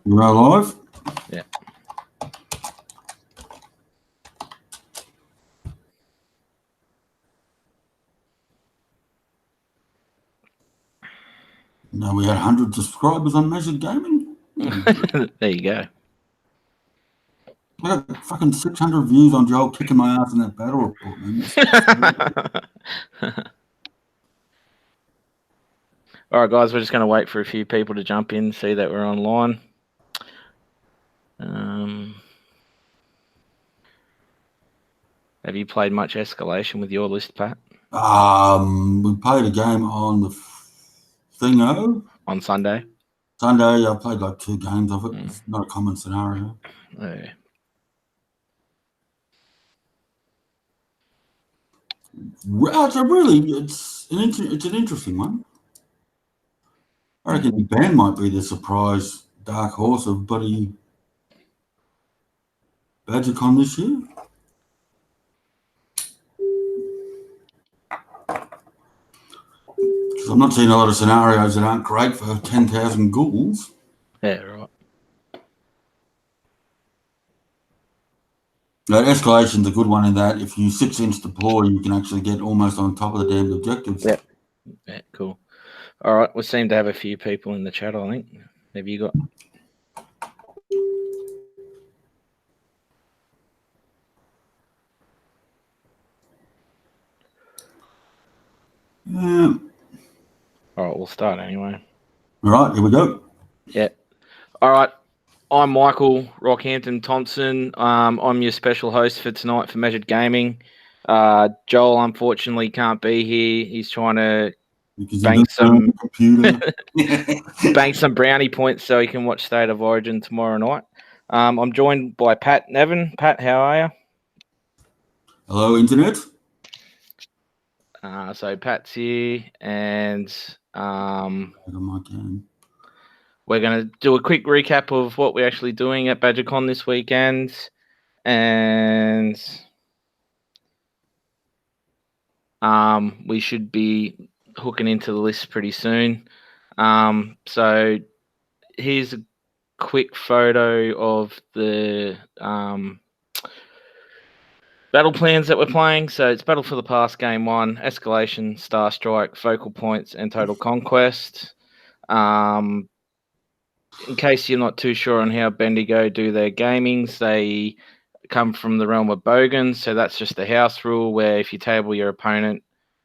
We're live? Yeah. No, we had 100 subscribers on Measured Gaming. There you go. I got fucking 600 views on Joel kicking my ass in that battle report, man. All right, guys, we're just going to wait for a few people to jump in, see that we're online. Have you played much Escalation with your list, Pat? We played a game on the Thingo. On Sunday? Sunday, I played like 2 games of it. It's not a common scenario. Yeah. It's an interesting one. I reckon the band might be the surprise dark horse of bloody Badgacon this year. Because I'm not seeing a lot of scenarios that aren't great for 10,000 ghouls. Yeah, right. Now, Escalation's a good one in that if you 6-inch deploy, you can actually get almost on top of the damned objectives. Yeah. Yeah, cool. All right, we seem to have a few people in the chat, I think. Have you got... Yeah. All right, we'll start anyway. All right, here we go. Yeah. All right. I'm Michael Rockhampton Thompson. I'm your special host for tonight for Measured Gaming. Joel unfortunately can't be here. He's trying to bank some bank some brownie points so he can watch State of Origin tomorrow night. I'm joined by Pat Nevin. Pat, how are you? Hello, Internet. So Pat's here, and we're going to do a quick recap of what we're actually doing at Badgacon this weekend, and we should be hooking into the list pretty soon. So here's a quick photo of the battle plans that we're playing. So it's Battle for the Past Game 1, Escalation, Star Strike, Focal Points, and Total Conquest. In case you're not too sure on how Bendigo do their gamings, they come from the realm of Bogan. So that's just a house rule where if you table your opponent,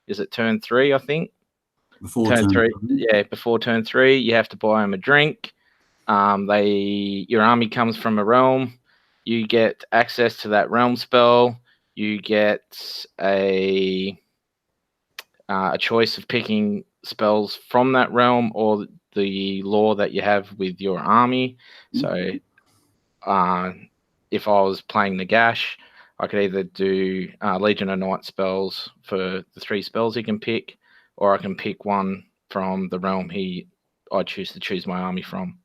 is it turn 3, I think? Before turn 3. Yeah, before turn 3, you have to buy them a drink. Your army comes from a realm. You get access to that realm spell. You get a choice of picking spells from that realm or the lore that you have with your army. So if I was playing Nagash, I could either do Legion of Night spells for the 3 spells he can pick, or I can pick one from the realm I choose to choose my army from.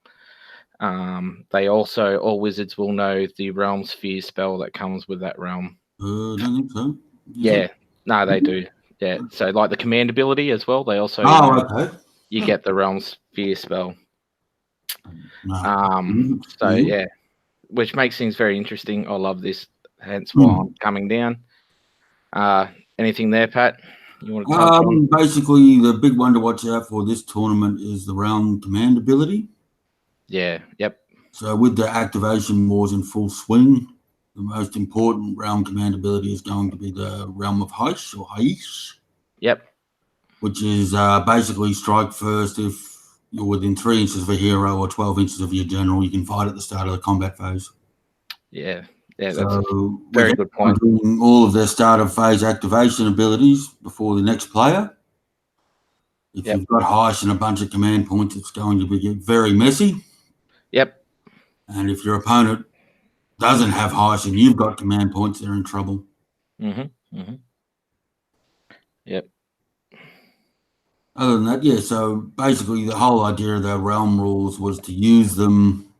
They also, all wizards will know the realm sphere spell that comes with that realm. I don't think so. Yeah, no, they do. Yeah, so like the command ability as well. They also okay. You get the realm sphere spell. No. So yeah, which makes things very interesting. I love this. Hence why I'm coming down. Anything there, Pat? You want to touch on? Basically, the big one to watch out for this tournament is the realm command ability. Yeah. Yep. So with the activation wars in full swing, the most important realm command ability is going to be the realm of Heish or Heish. Yep. Which is basically strike first if you're within 3 inches of a hero or 12 inches of your general. You can fight at the start of the combat phase. Yeah, that's a very good point. All of their start of phase activation abilities before the next player. If you've got Heish and a bunch of command points, it's going to get very messy. Yep. And if your opponent doesn't have Heish and you've got command points, they're in trouble. Yep. Other than that, yeah, so basically the whole idea of the realm rules was to use them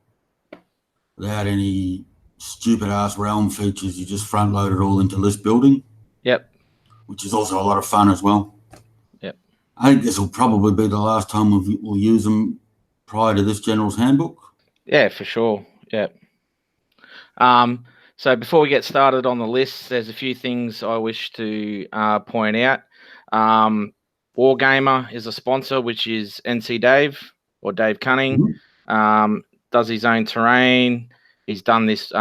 without any stupid-ass realm features. You just front-load it all into list building. Yep. Which is also a lot of fun as well. Yep. I think this will probably be the last time we'll use them prior to this General's Handbook. Yeah, for sure. Yeah. So before we get started on the list, there's a few things I wish to point out. Wargamer is a sponsor, which is NC Dave or Dave Cunning. Does his own terrain. He's done this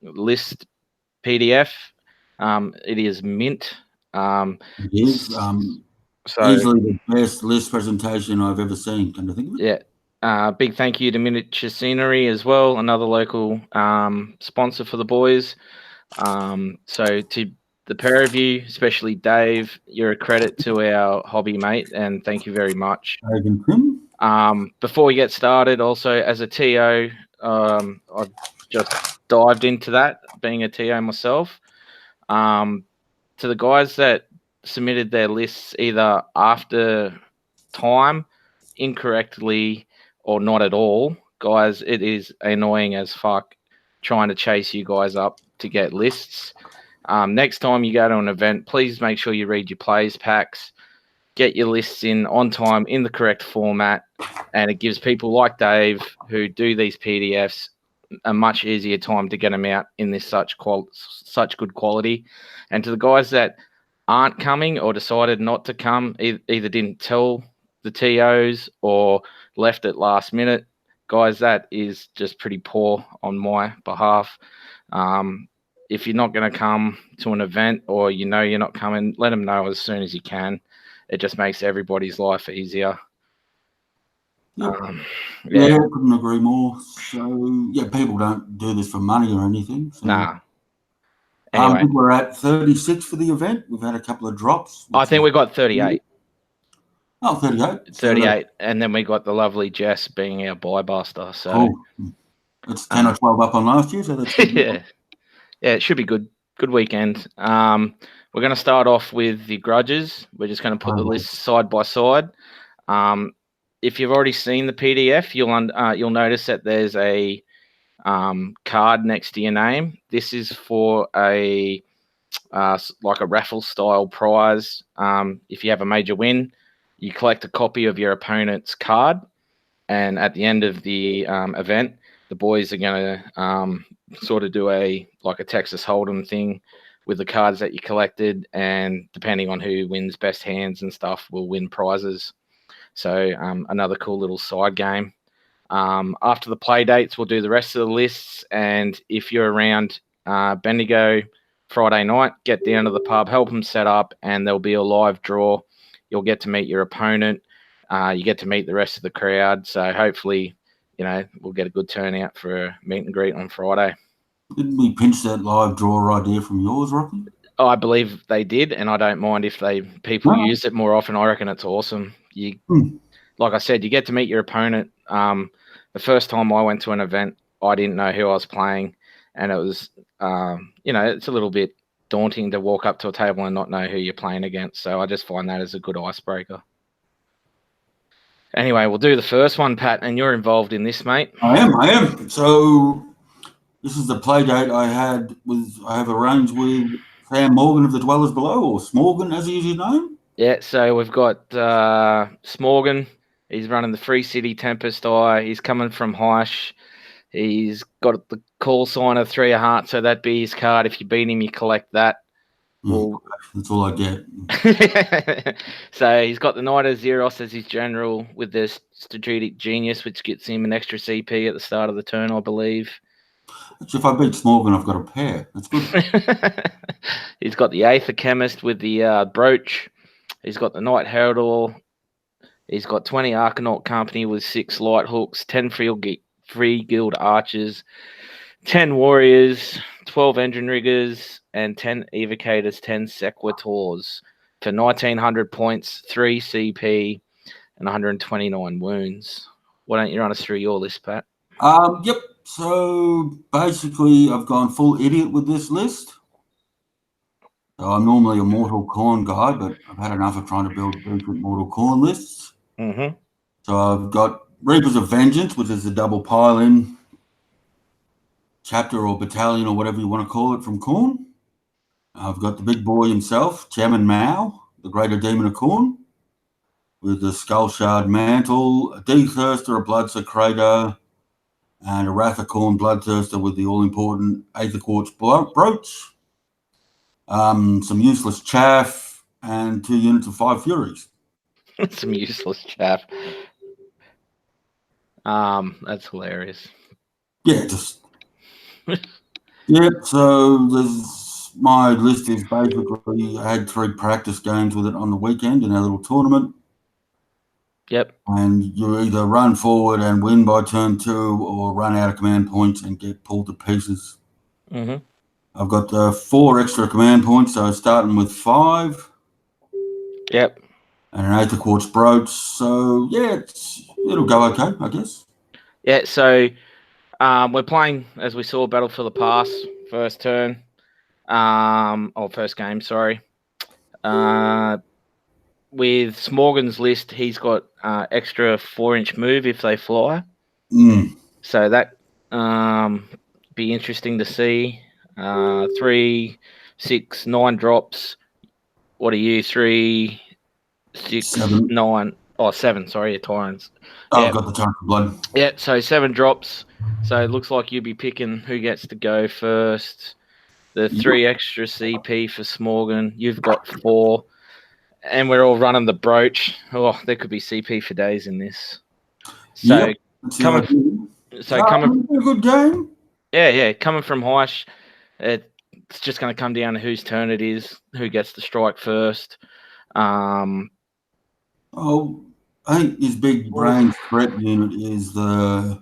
list PDF. It is mint. It is So easily the best list presentation I've ever seen. Can I think of it? yeah. Big thank you to Miniature Scenery as well, another local sponsor for the boys. So to the pair of you, especially Dave, you're a credit to our hobby, mate, and thank you very much. Dave and Tim. Before we get started, also as a TO, I've just dived into that, being a TO myself. To the guys that submitted their lists either after time, incorrectly, or not at all, guys, it is annoying as fuck trying to chase you guys up to get lists. Next time you go to an event, please make sure you read your plays packs, get your lists in on time in the correct format, and it gives people like Dave who do these PDFs a much easier time to get them out in this such good quality. And to the guys that aren't coming or decided not to come, either didn't tell the TOs or left at last minute, guys, that is just pretty poor on my behalf. If you're not going to come to an event or you know you're not coming, let them know as soon as you can. It just makes everybody's life easier. Yep. Yeah, I couldn't agree more. So, yeah, people don't do this for money or anything. So. Nah. Anyway. I think we're at 36 for the event. We've had a couple of drops. I think we got 38. Oh, 38. 38. And then we got the lovely Jess being our buy-buster. So cool. It's 10 or 12 up on last year. So that's yeah, it should be good. Good weekend. We're going to start off with the grudges. We're just going to put the list side by side. If you've already seen the PDF, you'll notice that there's a card next to your name. This is for a like a raffle style prize. If you have a major win, you collect a copy of your opponent's card, and at the end of the event, the boys are going to sort of do a Texas Hold'em thing with the cards that you collected, and depending on who wins best hands and stuff, will win prizes. So another cool little side game. After the play dates, we'll do the rest of the lists, and if you're around Bendigo Friday night, get down to the pub, help them set up, and there'll be a live draw. You'll get to meet your opponent. You get to meet the rest of the crowd. So hopefully, we'll get a good turnout for a meet and greet on Friday. Didn't we pinch that live draw idea from yours, Rocky? Oh, I believe they did, and I don't mind if people use it more often. I reckon it's awesome. Like I said, you get to meet your opponent. The first time I went to an event, I didn't know who I was playing, and it was, it's a little bit daunting to walk up to a table and not know who you're playing against. So I just find that as a good icebreaker. Anyway, we'll do the first one, Pat, and you're involved in this, mate. I am. So this is the play date I have arranged with Sam Morgan of the Dwellers Below, or Smorgan as he is known. Yeah, so we've got Smorgan. He's running the Free City Tempest Eye. He's coming from Heish. He's got the call sign of 3 of hearts, so that'd be his card. If you beat him, you collect that. That's all I get. So he's got the Knight of Xeros as his general with the Strategic Genius, which gets him an extra CP at the start of the turn, I believe. If I beat Smorgan, I've got a pair. That's good. He's got the Aether Chemist with the brooch. He's got the Knight Heraldor. He's got 20 Arcanaut Company with 6 Light Hooks, 10 Free Guild Archers, 10 Warriors, 12 Engine Riggers, and 10 Evocators, 10 Sequitors for 1,900 points, 3 CP, and 129 wounds. Why don't you run us through your list, Pat? Yep. So basically, I've gone full idiot with this list. So I'm normally a Mortal Khorne guy, but I've had enough of trying to build different Mortal Khorne lists. Mm-hmm. So I've got Reapers of Vengeance, which is a double pile-in chapter or battalion or whatever you want to call it from Khorne. I've got the big boy himself, Chairman Mao, the Greater Demon of Khorne, with the Skull Shard Mantle, a Deaththirster, a Blood Secretor, and a Rathacorn Bloodthirster with the all-important Aether Quartz brooch, some useless chaff, and 2 units of 5 Furies. Some useless chaff. That's hilarious. Yeah, just yeah. So my list is basically I had 3 practice games with it on the weekend in our little tournament. Yep. And you either run forward and win by turn 2, or run out of command points and get pulled to pieces. Mm-hmm. I've got 4 extra command points, so starting with 5. Yep. And an Aether Quartz brooch. So yeah, it'll go okay, I guess. Yeah. So we're playing, as we saw, Battle for the Pass first turn. Or first game. Sorry. With Smorgan's list, he's got extra 4-inch move if they fly. So that be interesting to see. 3, 6, 9 drops. What are you? 3, 6, 7. 9. Oh, 7. Sorry, your Tyrants. I've got the Torrent of Blood. Yeah, so 7 drops. So it looks like you'll be picking who gets to go first. The 3 extra CP for Smorgan. You've got 4. And we're all running the brooch. Oh, there could be CP for days in this. So coming a good game. Yeah, coming from Heish, it's just going to come down to whose turn it is, who gets to strike first. I think his big brain threat unit is the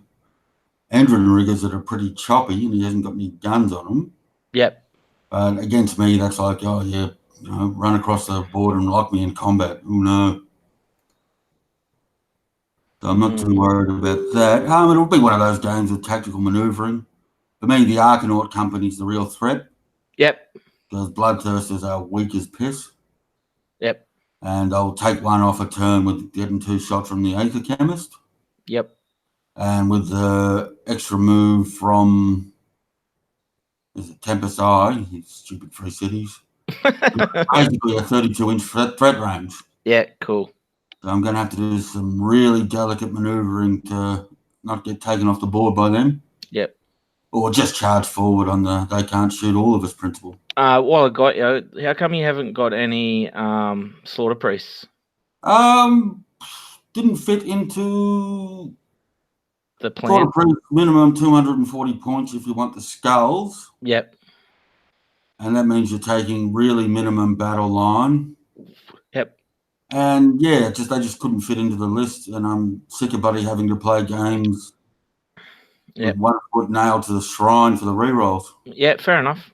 Andron riggers that are pretty choppy, and he hasn't got any guns on them. Yep. But against me, that's like, oh yeah, run across the board and lock me in combat. Oh no. So I'm not too worried about that. It'll be one of those games with tactical manoeuvring. For me, the Arcanaut Company's the real threat. Yep. Because Bloodthirsters are weak as piss. Yep. And I'll take 1 off a turn with getting 2 shots from the Aether Chemist. Yep. And with the extra move from, is it Tempest Eye? His stupid Free Cities. Basically a 32-inch threat range. Yeah, cool. So I'm going to have to do some really delicate manoeuvring to not get taken off the board by them. Yep. Or just charge forward on the they can't shoot all of us principle. While I got you, how come you haven't got any Slaughter Priests? Didn't fit into the plan. Minimum 240 points if you want the skulls. Yep. And that means you're taking really minimum battle line. Yep. And yeah, they just couldn't fit into the list, and I'm sick of buddy having to play games with 1 foot nailed to the shrine for the rerolls. Yeah, fair enough.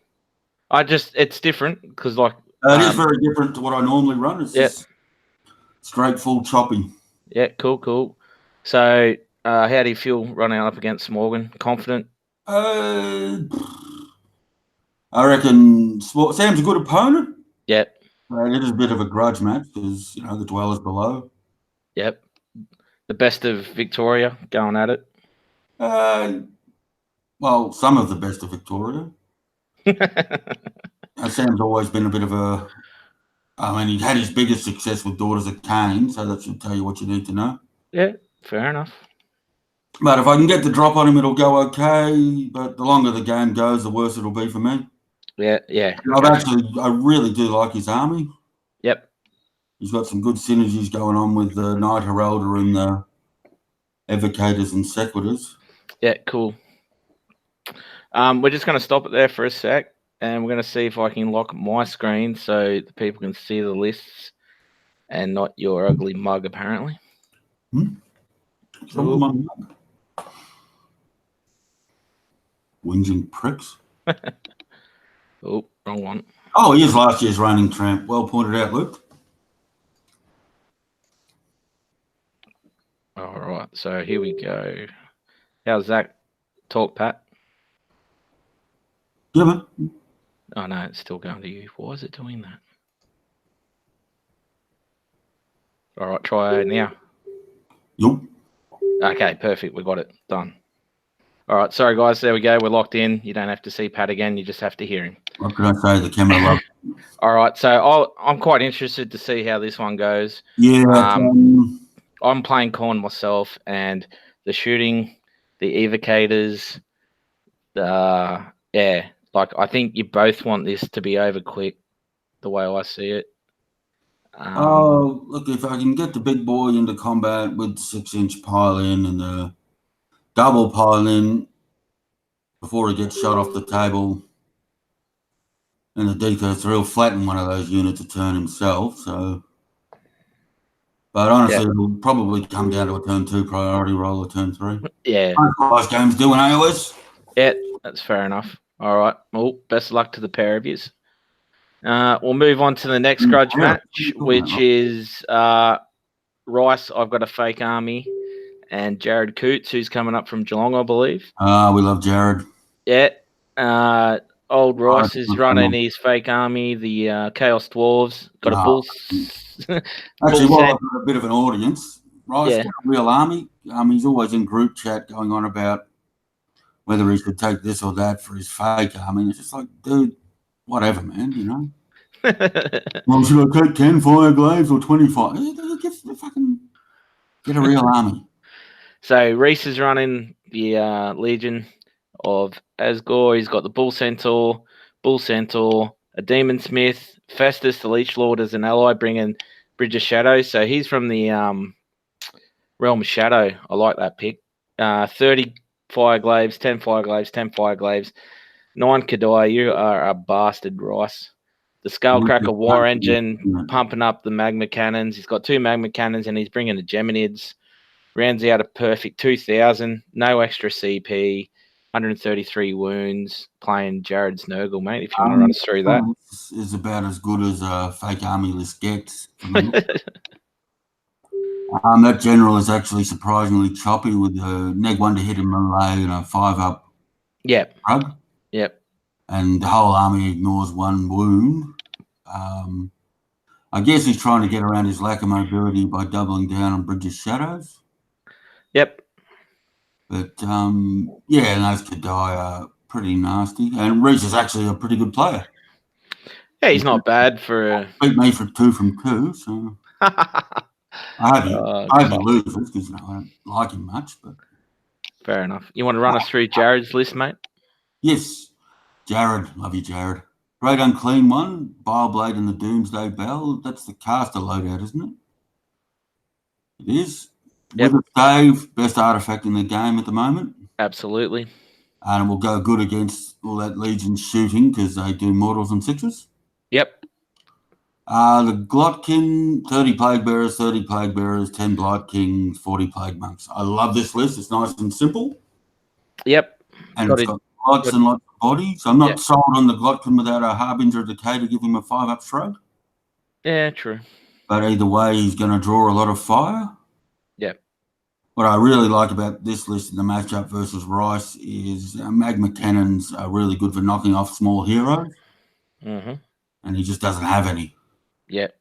It's different because it is very different to what I normally run. It's just straight full choppy. Yeah, cool. So how do you feel running up against Morgan? Confident? I reckon Sam's a good opponent. Yep. It is a bit of a grudge match because, the Dwellers below. Yep. The best of Victoria going at it. Well, some of the best of Victoria. Sam's always been a bit of he had his biggest success with Daughters of Cain, so that should tell you what you need to know. Yeah, fair enough. But if I can get the drop on him, it'll go okay. But the longer the game goes, the worse it'll be for me. Yeah. I really do like his army. Yep. He's got some good synergies going on with the Knight Heralder and the Evocators and Sequitors. Yeah, cool. We're just going to stop it there for a sec, and we're going to see if I can lock my screen so the people can see the lists and not your ugly mug, apparently. Whinging pricks. Oh, wrong one. Oh, he is last year's reigning tramp. Well pointed out, Luke. All right, so here we go. How's that talk, Pat? Yeah, man. Oh, no, it's still going to you. Why is it doing that? All right, try now. Yep. Okay, perfect. We got it. Done. All right, sorry, guys. There we go. We're locked in. You don't have to see Pat again. You just have to hear him. What can I say? The camera loves. All right, so I'm quite interested to see how this one goes. Yeah. I'm playing Corn myself, and the the evocators. Yeah, like I think you both want this to be over quick, the way I see it. Look, if I can get the big boy into combat with 6-inch pile-in and the double pile-in before he gets shot off the table, and the decoys real flatten one of those units to turn himself. So, but honestly, it'll probably come down to a turn 2 priority roll or turn 3. Yeah, most games do in AOS. yeah, that's fair enough. All right. Well, best of luck to the pair of yous. We'll move on to the next grudge match, which is Rice. I've got a fake army, and Jared Coots, who's coming up from Geelong, I believe. We love Jared. Yeah. Old Rice is running his fake army, the Chaos Dwarves. Got a bull. Actually, while I've got a bit of an audience, Rice got a real army. He's always in group chat going on about whether he should take this or that for his fake army. It's just like, dude, whatever, man, you know. Well, should I take 10 fire glaives or 25? Get a real army. So Reese is running the Legion of Asgore. He's got the Bull Centaur, a Demon Smith, Festus, the Leech Lord as an ally, bringing Bridge of Shadow. So he's from the Realm of Shadow. I like that pick. 30 fire glaives, 10 fire glaives, 10 fire glaives, 9 Kadai. You are a bastard, Rice. The Skullcracker War Engine pumping up the magma cannons. He's got 2 magma cannons and he's bringing the Geminids. Rounds out a perfect 2,000. No extra CP. 133 wounds. Playing Jared's Nurgle, mate, if you want to run us through that. Is about as good as a fake army list gets. That general is actually surprisingly choppy with a neg 1 to hit in melee and a 5-up. Yep. Rug. Yep. And the whole army ignores 1 wound. I guess he's trying to get around his lack of mobility by doubling down on Bridge of Shadows. Yep. But, yeah, and those Kadai are pretty nasty. And Reese is actually a pretty good player. Yeah, he's not bad for... Beat me for 2 from 2, so... I hope he loses because I don't like him much. But fair enough. You want to run us through Jared's list, mate? Yes. Jared. Love you, Jared. Great Unclean one. Bileblade and the Doomsday Bell. That's the caster loadout, isn't it? It is. Yep. With Dave, best artifact in the game at the moment. Absolutely. And it will go good against all that Legion shooting because they do mortals and 6s. Yep. The Glotkin, 30 Plague Bearers, 30 Plague Bearers, 10 Blight Kings, 40 Plague Monks. I love this list. It's nice and simple. Yep. And it's got lots and lots of bodies. I'm not sold on the Glotkin without a Harbinger of Decay to give him a 5-up shrug. Yeah, true. But either way, he's going to draw a lot of fire. Yep. What I really like about this list in the matchup versus Rice is Magma Cannons are really good for knocking off small heroes. Mm-hmm. And he just doesn't have any. Yep.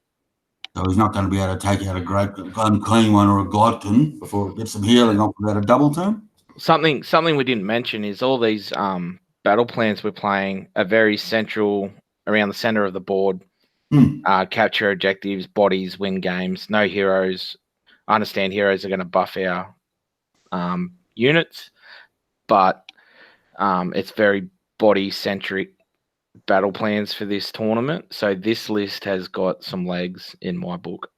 So he's not going to be able to take out a Great Unclean one or a Glotkin before it gets some healing off without a double turn. Something we didn't mention is all these battle plans we're playing are very central around the center of the board. Capture objectives, bodies, win games. No heroes. I understand heroes are going to buff our units, but it's very body-centric battle plans for this tournament. So this list has got some legs in my book.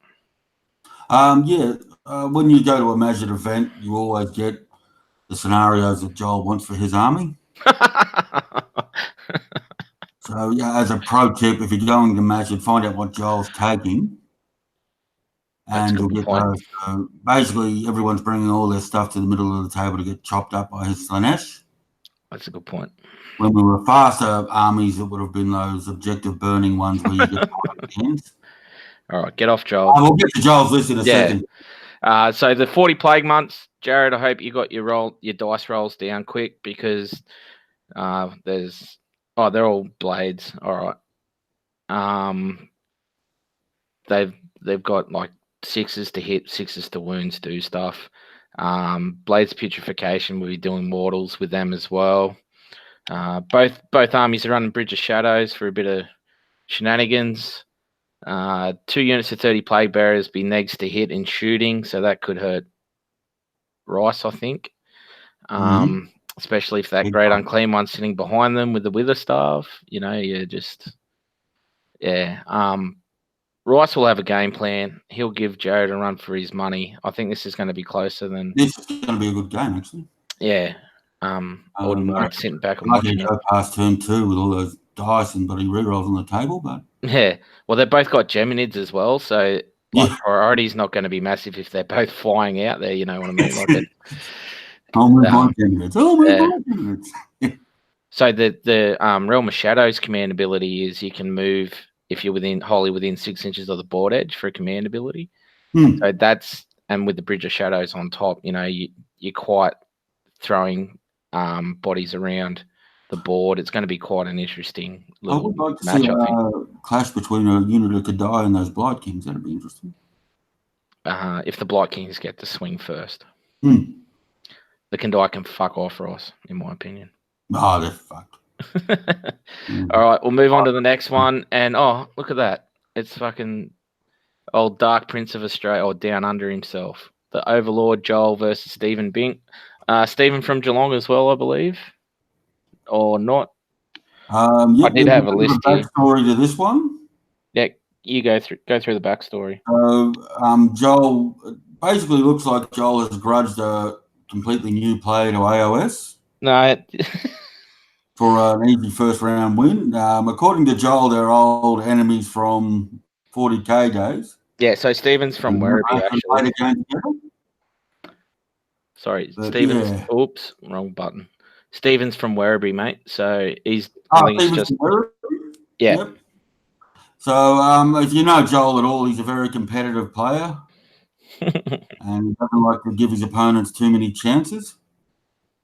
When you go to a measured event, you always get the scenarios that Joel wants for his army. So, yeah, as a pro tip, if you're going to measured, find out what Joel's taking. And you'll get those. So basically, everyone's bringing all their stuff to the middle of the table to get chopped up by his Slanesh. That's a good point. When we were faster armies, it would have been those objective burning ones where you get hands. All right, get off Joel. We'll get to Joel's list in a second. So the 40 plague months, Jared, I hope you got your dice rolls down quick because they're all blades. All right. They've got like 6s to hit, 6s to wounds, do stuff. Blades Putrefaction, we'll be doing mortals with them as well. Both armies are running Bridge of Shadows for a bit of shenanigans. 2 units of 30 Plague Bearers be negs to hit in shooting, so that could hurt Rice, I think. Especially if that Big great one. unclean one's sitting behind them with the wither staff. You just Rice will have a game plan. He'll give Jared a run for his money. I think this is going to be closer than. This is going to be a good game, actually. Yeah. I wouldn't mind sitting back and watching it. Go past turn 2 with all those dice and bloody rerolls on the table, but Yeah. Well, they've both got Geminids as well, so priority's not going to be massive if they're both flying out there. You know what I mean? Like it. Only my candidates. So the Realm of Shadows command ability is you can move if you're wholly within 6 inches of the board edge for a command ability. So that's, and with the Bridge of Shadows on top, you're quite throwing bodies around the board. It's going to be quite an interesting little I would like to match, see I think. a clash between a unit that could die and those Blight Kings. That'd be interesting. If the Blight Kings get to swing first. The Kandai can fuck off, Ross, in my opinion. Oh, they're fucked. All right, we'll move on to the next one. And, look at that. It's fucking old Dark Prince of Australia, or Down Under himself. The Overlord Joel versus Stephen Bink. Stephen from Geelong as well, I believe. Or not. I did have a list here. Backstory to this one. Yeah, you go through the backstory. Joel basically looks like Joel has grudged a completely new player to AOS. No. For an easy first round win. According to Joel, they're old enemies from 40k days. Yeah, so Stephen's from Werribee, actually. Sorry, Stephen's. Yeah. Oops, wrong button. Stephen's from Werribee, mate. So he's. I think it's just. Yeah. Yep. So if you know Joel at all, he's a very competitive player, and he doesn't like to give his opponents too many chances.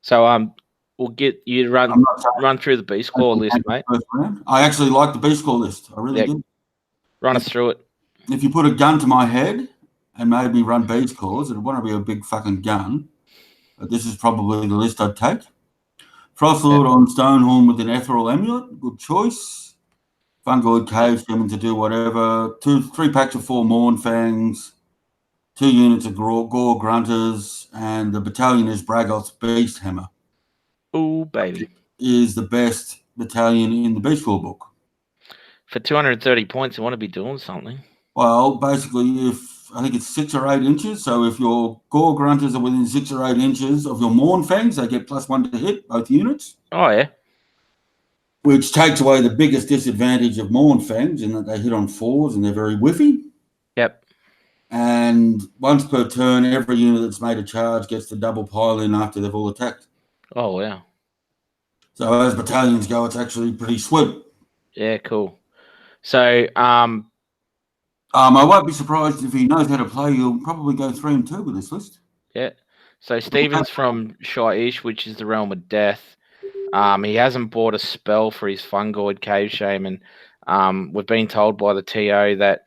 So we'll get you run through the Beast Claw list, mate. I actually like the Beast Claw list. I really do. Run us through it. If you put a gun to my head and made me run Beast Claws, it'd want to be a big fucking gun. But this is probably the list I'd take. Frostlord on Stonehorn with an Ethereal Amulet. Good choice. Fungoid Cave Shaman to do whatever. 3 packs of 4 Mournfangs. 2 units of Gore Grunters. And the battalion is Braggot's Beast Hammer. Oh, baby. Is the best battalion in the Beast Claw book. For 230 points, you want to be doing something. Well, basically, I think it's 6 or 8 inches. So if your Gore Grunters are within 6 or 8 inches of your Mournfangs, they get +1 to hit, both units. Oh, yeah. Which takes away the biggest disadvantage of Mournfangs in that they hit on 4s and they're very whiffy. Yep. And once per turn, every unit that's made a charge gets the double pile in after they've all attacked. Oh, wow. So as battalions go, it's actually pretty sweet. Yeah, cool. So, I won't be surprised if he knows how to play. He'll probably go 3 and 2 with this list. Yeah. So Stephen's from Shaiish, which is the Realm of Death. He hasn't bought a spell for his Fungoid Cave Shaman. We've been told by the TO that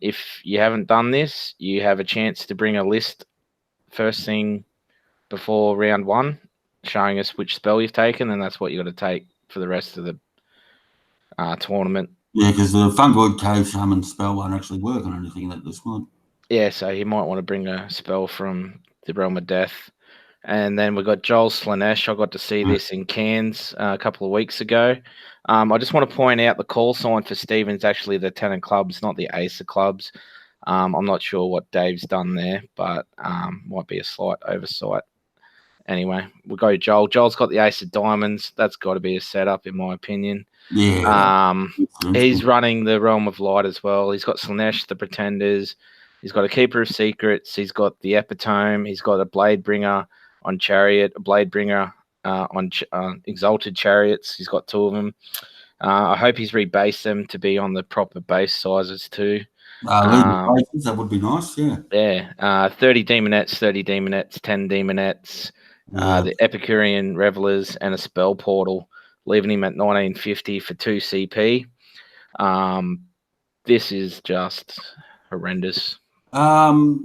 if you haven't done this, you have a chance to bring a list first thing before round 1, showing us which spell you've taken, and that's what you got to take for the rest of the tournament. Yeah, because the Fungoid Cave Shaman spell won't actually work on anything that this one. Yeah, so you might want to bring a spell from the Realm of Death. And then we've got Joel Slanesh. I got to see this in Cairns a couple of weeks ago. I just want to point out the call sign for Stephen's actually the 10 of clubs, not the ace of clubs. I'm not sure what Dave's done there, but might be a slight oversight. Anyway, we'll go Joel. Joel's got the ace of diamonds. That's got to be a setup, in my opinion. Yeah. He's running the Realm of Light as well. He's got Slanesh, the Pretenders. He's got a Keeper of Secrets. He's got the Epitome. He's got a Blade Bringer on Chariot, a Blade Bringer on Exalted Chariots. He's got 2 of them. I hope he's rebased them to be on the proper base sizes too. That would be nice, yeah. Yeah, 30 Demonettes, 10 Demonettes, the Epicurean Revelers, and a Spell Portal, leaving him at 1950 for 2 CP. This is just horrendous.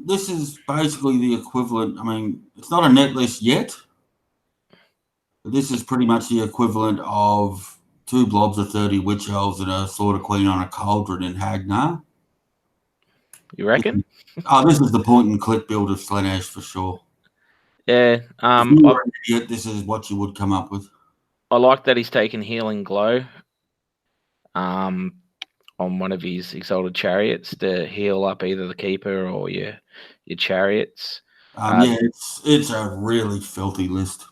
This is basically the equivalent. I mean, it's not a net list yet, but this is pretty much the equivalent of 2 blobs of 30 Witch Elves and a Slaughter Queen on a Cauldron in Hagnar. You reckon? This is the point and click build of Slanesh for sure. Yeah. If you were an idiot, this is what you would come up with. I like that he's taken Healing Glow. On one of his Exalted Chariots to heal up either the keeper or your chariots. Yeah, it's a really filthy list.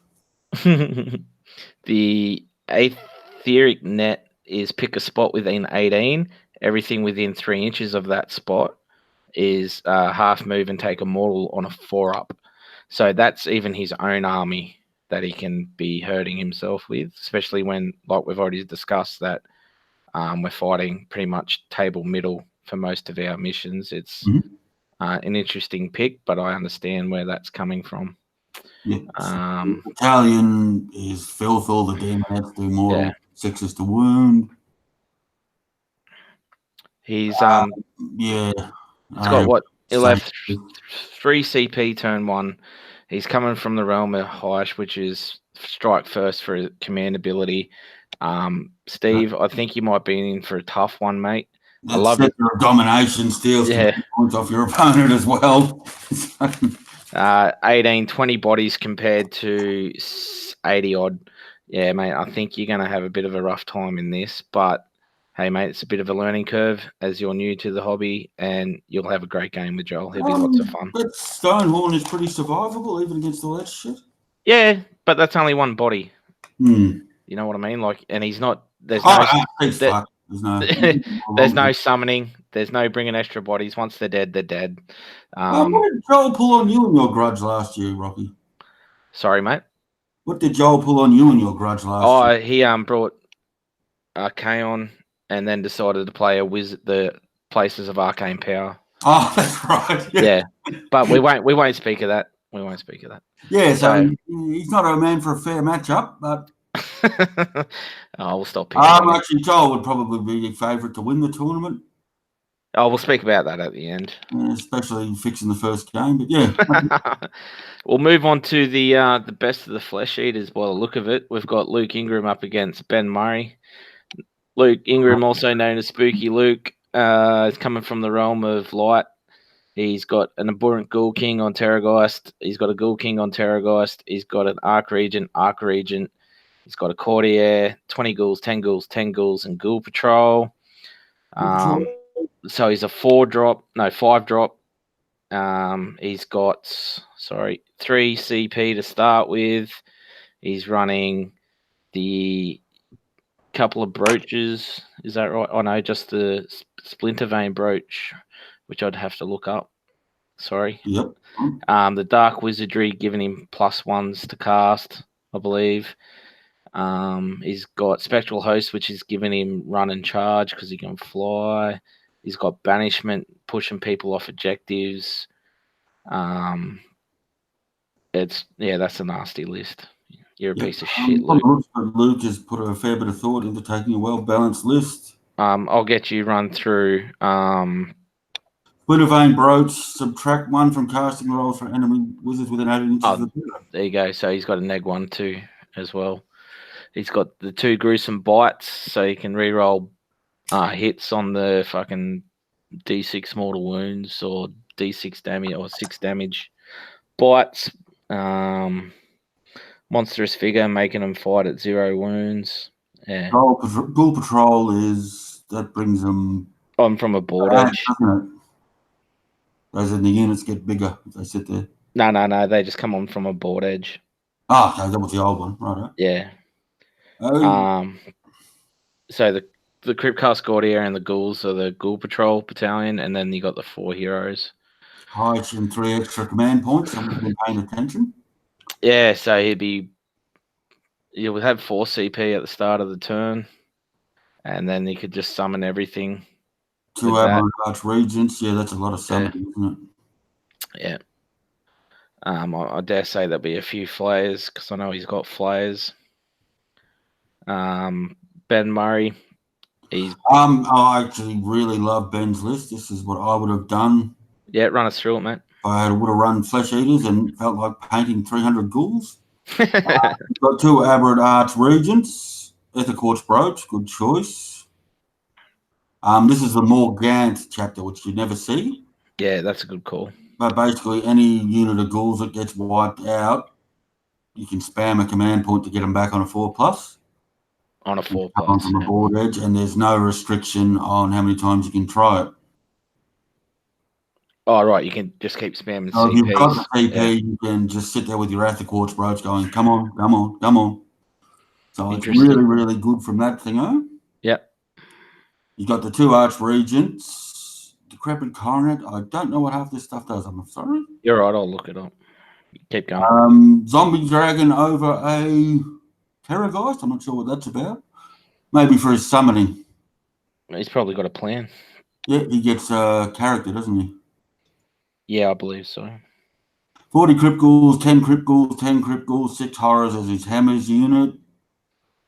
The Aetheric Net is pick a spot within 18. Everything within 3 inches of that spot is half move and take a mortal on a 4-up. So that's even his own army that he can be hurting himself with, especially when, like we've already discussed, that we're fighting pretty much table middle for most of our missions. It's an interesting pick, but I understand where that's coming from. Yeah. The battalion is filth. All the demonettes do mortal 6s to wound. He's yeah. It's got what? He'll have 3 CP turn 1. He's coming from the realm of Heish, which is strike first for command ability. Steve, I think you might be in for a tough one, mate. I love it. Domination steals points off your opponent as well. 18, 20 bodies compared to 80 odd. Yeah, mate, I think you're going to have a bit of a rough time in this, but hey, mate, it's a bit of a learning curve as you're new to the hobby, and you'll have a great game with Joel. He'll be lots of fun. But Stonehorn is pretty survivable, even against all that shit. Yeah, but that's only one body. You know what I mean? Like, and he's not. There's no summoning. There's no bringing extra bodies. Once they're dead, they're dead. What did Joel pull on you in your grudge last year, Rocky? Sorry, mate. What did Joel pull on you in your grudge last year? He brought Archaon and then decided to play the Places of Arcane Power. Oh, that's right. Yeah, but we won't speak of that. We won't speak of that. Yeah, so he's not a man for a fair matchup, but we'll stop picking. Actually, Joel would probably be your favourite to win the tournament. Oh, we'll speak about that at the end. Especially fixing the first game, but yeah. We'll move on to the best of the flesh eaters by the look of it. We've got Luke Ingram up against Ben Murray. Luke Ingram, also known as Spooky Luke, is coming from the realm of light. He's got an Abhorrent Ghoul King on Terrorgeist. He's got a Ghoul King on Terrorgeist. He's got an Arc Regent. He's got a Courtier, 20 ghouls, 10 ghouls, 10 ghouls, and Ghoul Patrol. So he's a 5-drop. He's got 3 CP to start with. He's running the couple of brooches. Is that right? Oh no, just the Splinter Vein brooch, which I'd have to look up. Sorry. Yep. The Dark Wizardry giving him +1s to cast, I believe. He's got Spectral Host, which is giving him run and charge because he can fly. He's got Banishment, pushing people off objectives. That's a nasty list. You're a piece of shit, Luke. Luke has put a fair bit of thought into taking a well-balanced list. I'll get you run through. Splinter Vein Brooch, subtract 1 from casting rolls for enemy wizards within 18 inches of the pillar. There you go. So he's got a neg 1 too as well. He's got the 2 gruesome bites, so he can reroll hits on the fucking D6 mortal wounds or D6 damage or 6 damage bites. Monstrous figure, making them fight at 0 wounds. Yeah. Ghoul Patrol that brings them on from a board edge. Those are the units get bigger if they sit there. No, they just come on from a board edge. Oh, okay, that was the old one, right? Yeah. So the Cryptcast Gordier and the Ghouls are the Ghoul Patrol battalion, and then you got the 4 heroes. Height and 3 extra command points. Someone's been paying attention. Yeah, so you'll have 4 CP at the start of the turn, and then you could just summon everything. 2 Aberrant Archregents. Yeah, that's a lot of summoning, isn't it? Yeah. I dare say there'll be a few flayers because I know he's got flayers. Ben Murray. I actually really love Ben's list. This is what I would have done. Yeah, run us through it, mate. I would have run Flesh Eaters and felt like painting 300 ghouls. Got 2 Aberrant Archregents. Etherquartz Brooch, good choice. This is the Morgant chapter, which you never see. Yeah, that's a good call. But basically, any unit of ghouls that gets wiped out, you can spam a command point to get them back on a 4+. On a 4+. On from a board edge, and there's no restriction on how many times you can try it. Oh, right. You can just keep spamming So if you've got CPs. the CP, you can just sit there with your Aether Quartz brooch going, come on, come on, come on. So it's really, really good from that thing, huh? Yep. You've got the 2 Arch Regents, Decrepit Coronet. I don't know what half this stuff does, I'm sorry. You're right. I'll look it up. Keep going. Zombie Dragon over a Terrorgeist. I'm not sure what that's about. Maybe for his summoning. He's probably got a plan. Yeah, he gets a character, doesn't he? Yeah, I believe so. 40 Crypt Ghouls, 10 Crypt Ghouls, 10 Crypt Ghouls, 6 Horrors as his Hammers unit.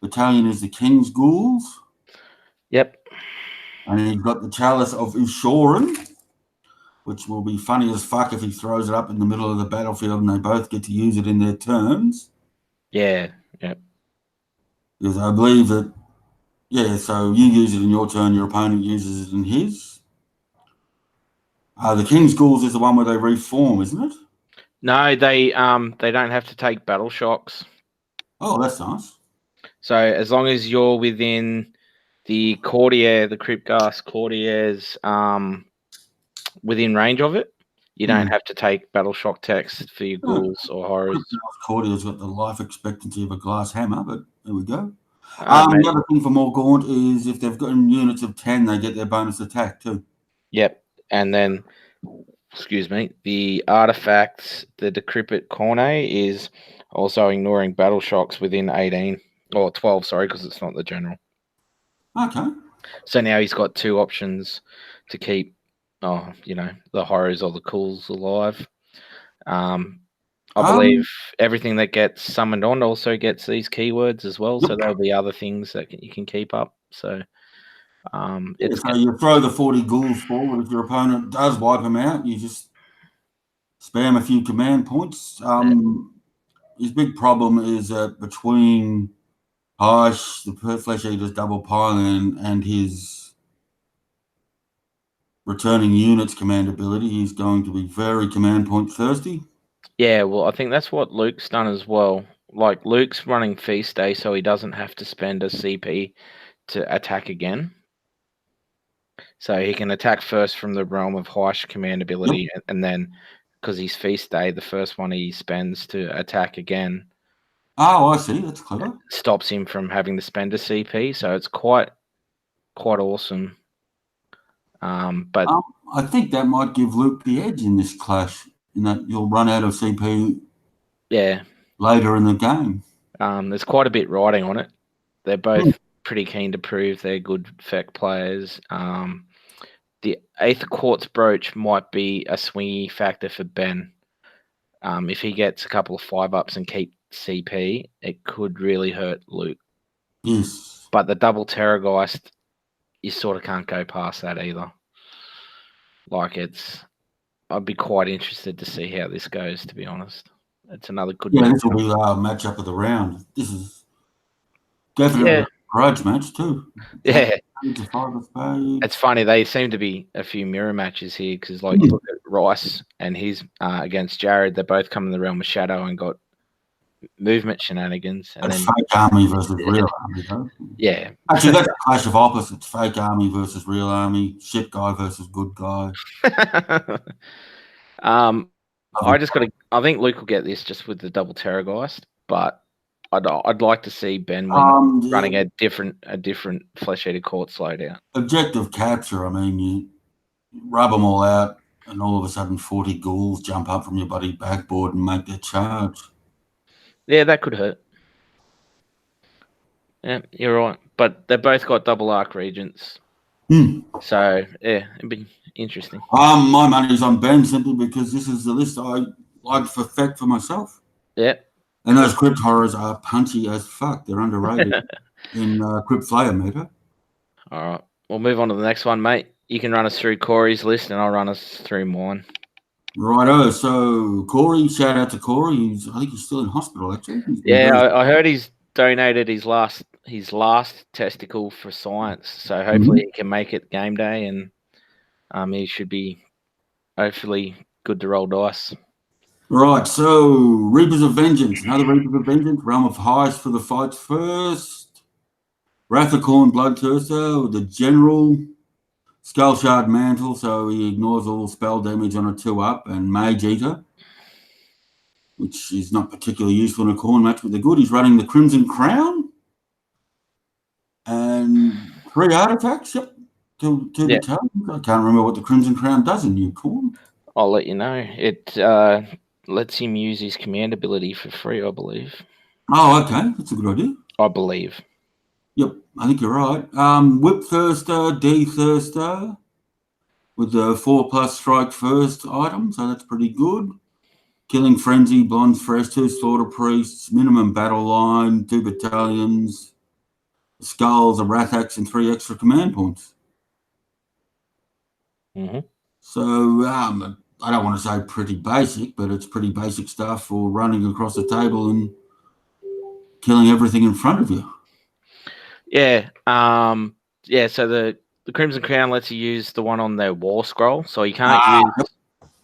Battalion is the King's Ghouls. Yep. And he's got the Chalice of Ushoran, which will be funny as fuck if he throws it up in the middle of the battlefield and they both get to use it in their turns. Yeah, yep. Because I believe that, yeah, so you use it in your turn, your opponent uses it in his. The King's Ghouls is the one where they reform, isn't it? No, they don't have to take battle shocks. Oh, that's nice. So as long as you're within the courtier, the Cryptghast courtier's within range of it, you don't have to take battle shock text for your ghouls or horrors. Courtier's got the life expectancy of a glass hammer, but there we go. The other thing for Morgaunt is if they've got units of 10, they get their bonus attack too. Yep. And then, excuse me, the artifacts, the Decrepit Cornet is also ignoring battle shocks within 18 or 12, sorry, because it's not the general. Okay. So now he's got 2 options to keep, the horrors or the cools alive. I believe everything that gets summoned on also gets these keywords as well. Yep. So there'll be other things that you can keep up. So, so you throw the 40 ghouls forward. If your opponent does wipe them out, you just spam a few command points. His big problem is that between Harsh, the Flesh Eater's double pylon, and his returning units command ability, he's going to be very command point thirsty. Yeah, well, I think that's what Luke's done as well. Like, Luke's running Feast Day, so he doesn't have to spend a CP to attack again. So he can attack first from the realm of Harsh command ability, and then, because he's Feast Day, the first one he spends to attack again. Oh, I see. That's clever. Stops him from having to spend a CP, so it's quite awesome. But I think that might give Luke the edge in this clash, in that you'll run out of CP. Yeah. Later in the game. There's quite a bit riding on it. They're both pretty keen to prove they're good FEC players. The Aether Quartz Brooch might be a swingy factor for Ben. If he gets a couple of 5-ups and keep CP, it could really hurt Luke. Yes. But the double Terrorgeist, you sort of can't go past that either. Like, I'd be quite interested to see how this goes, to be honest. It's another good matchup. This will be our matchup of the round. This is definitely a grudge match too. Yeah. It's funny. They seem to be a few mirror matches here because, like, you look at Rice and he's against Jared. They both come in the realm of Shadow and got movement shenanigans. And then fake army versus real army, though. Yeah. Actually, that's a clash of opposites. Fake army versus real army. Shit guy versus good guy. I think Luke will get this just with the double Terrorgeist, but I'd like to see Ben win running a different Flesh Eater Court slowdown. Objective capture. I mean, you rub them all out, and all of a sudden 40 ghouls jump up from your buddy backboard and make their charge. Yeah, that could hurt. Yeah, you're right. But they've both got double arc regents. So, yeah, it'd be interesting. My money's on Ben simply because this is the list I like for FEC for myself. Yeah. And those Crypt Horrors are punchy as fuck. They're underrated in Crypt Slayer meta. All right. We'll move on to the next one, mate. You can run us through Corey's list and I'll run us through mine. Righto. So, Corey, shout out to Corey. I think he's still in hospital, actually. I heard he's donated his last testicle for science. So hopefully he can make it game day and he should be hopefully good to roll dice. Right, so Reapers of Vengeance. Another Reapers of Vengeance. Realm of Heist for the fights first. Badgacon Bloodthirster with the General. Skull Shard Mantle, so he ignores all spell damage on a 2-up. And Mage Eater, which is not particularly useful in a corn match, but they're good. He's running the Crimson Crown. And 3 artifacts, yep. Two battalions. I can't remember what the Crimson Crown does in New Corn. I'll let you know. It lets him use his command ability for free, I believe. Oh, okay. That's a good idea. I believe. Yep, I think you're right. Whip Thirster, D Thirster with the 4+ strike first item, so that's pretty good. Killing Frenzy, Bonds Fresh, 2 Slaughter Priests, minimum battle line, 2 battalions, Skulls, a Wrath Axe, and 3 extra command points. Mm-hmm. So I don't want to say pretty basic, but it's pretty basic stuff for running across the table and killing everything in front of you. Yeah. So the Crimson Crown lets you use the one on their War Scroll, so you can't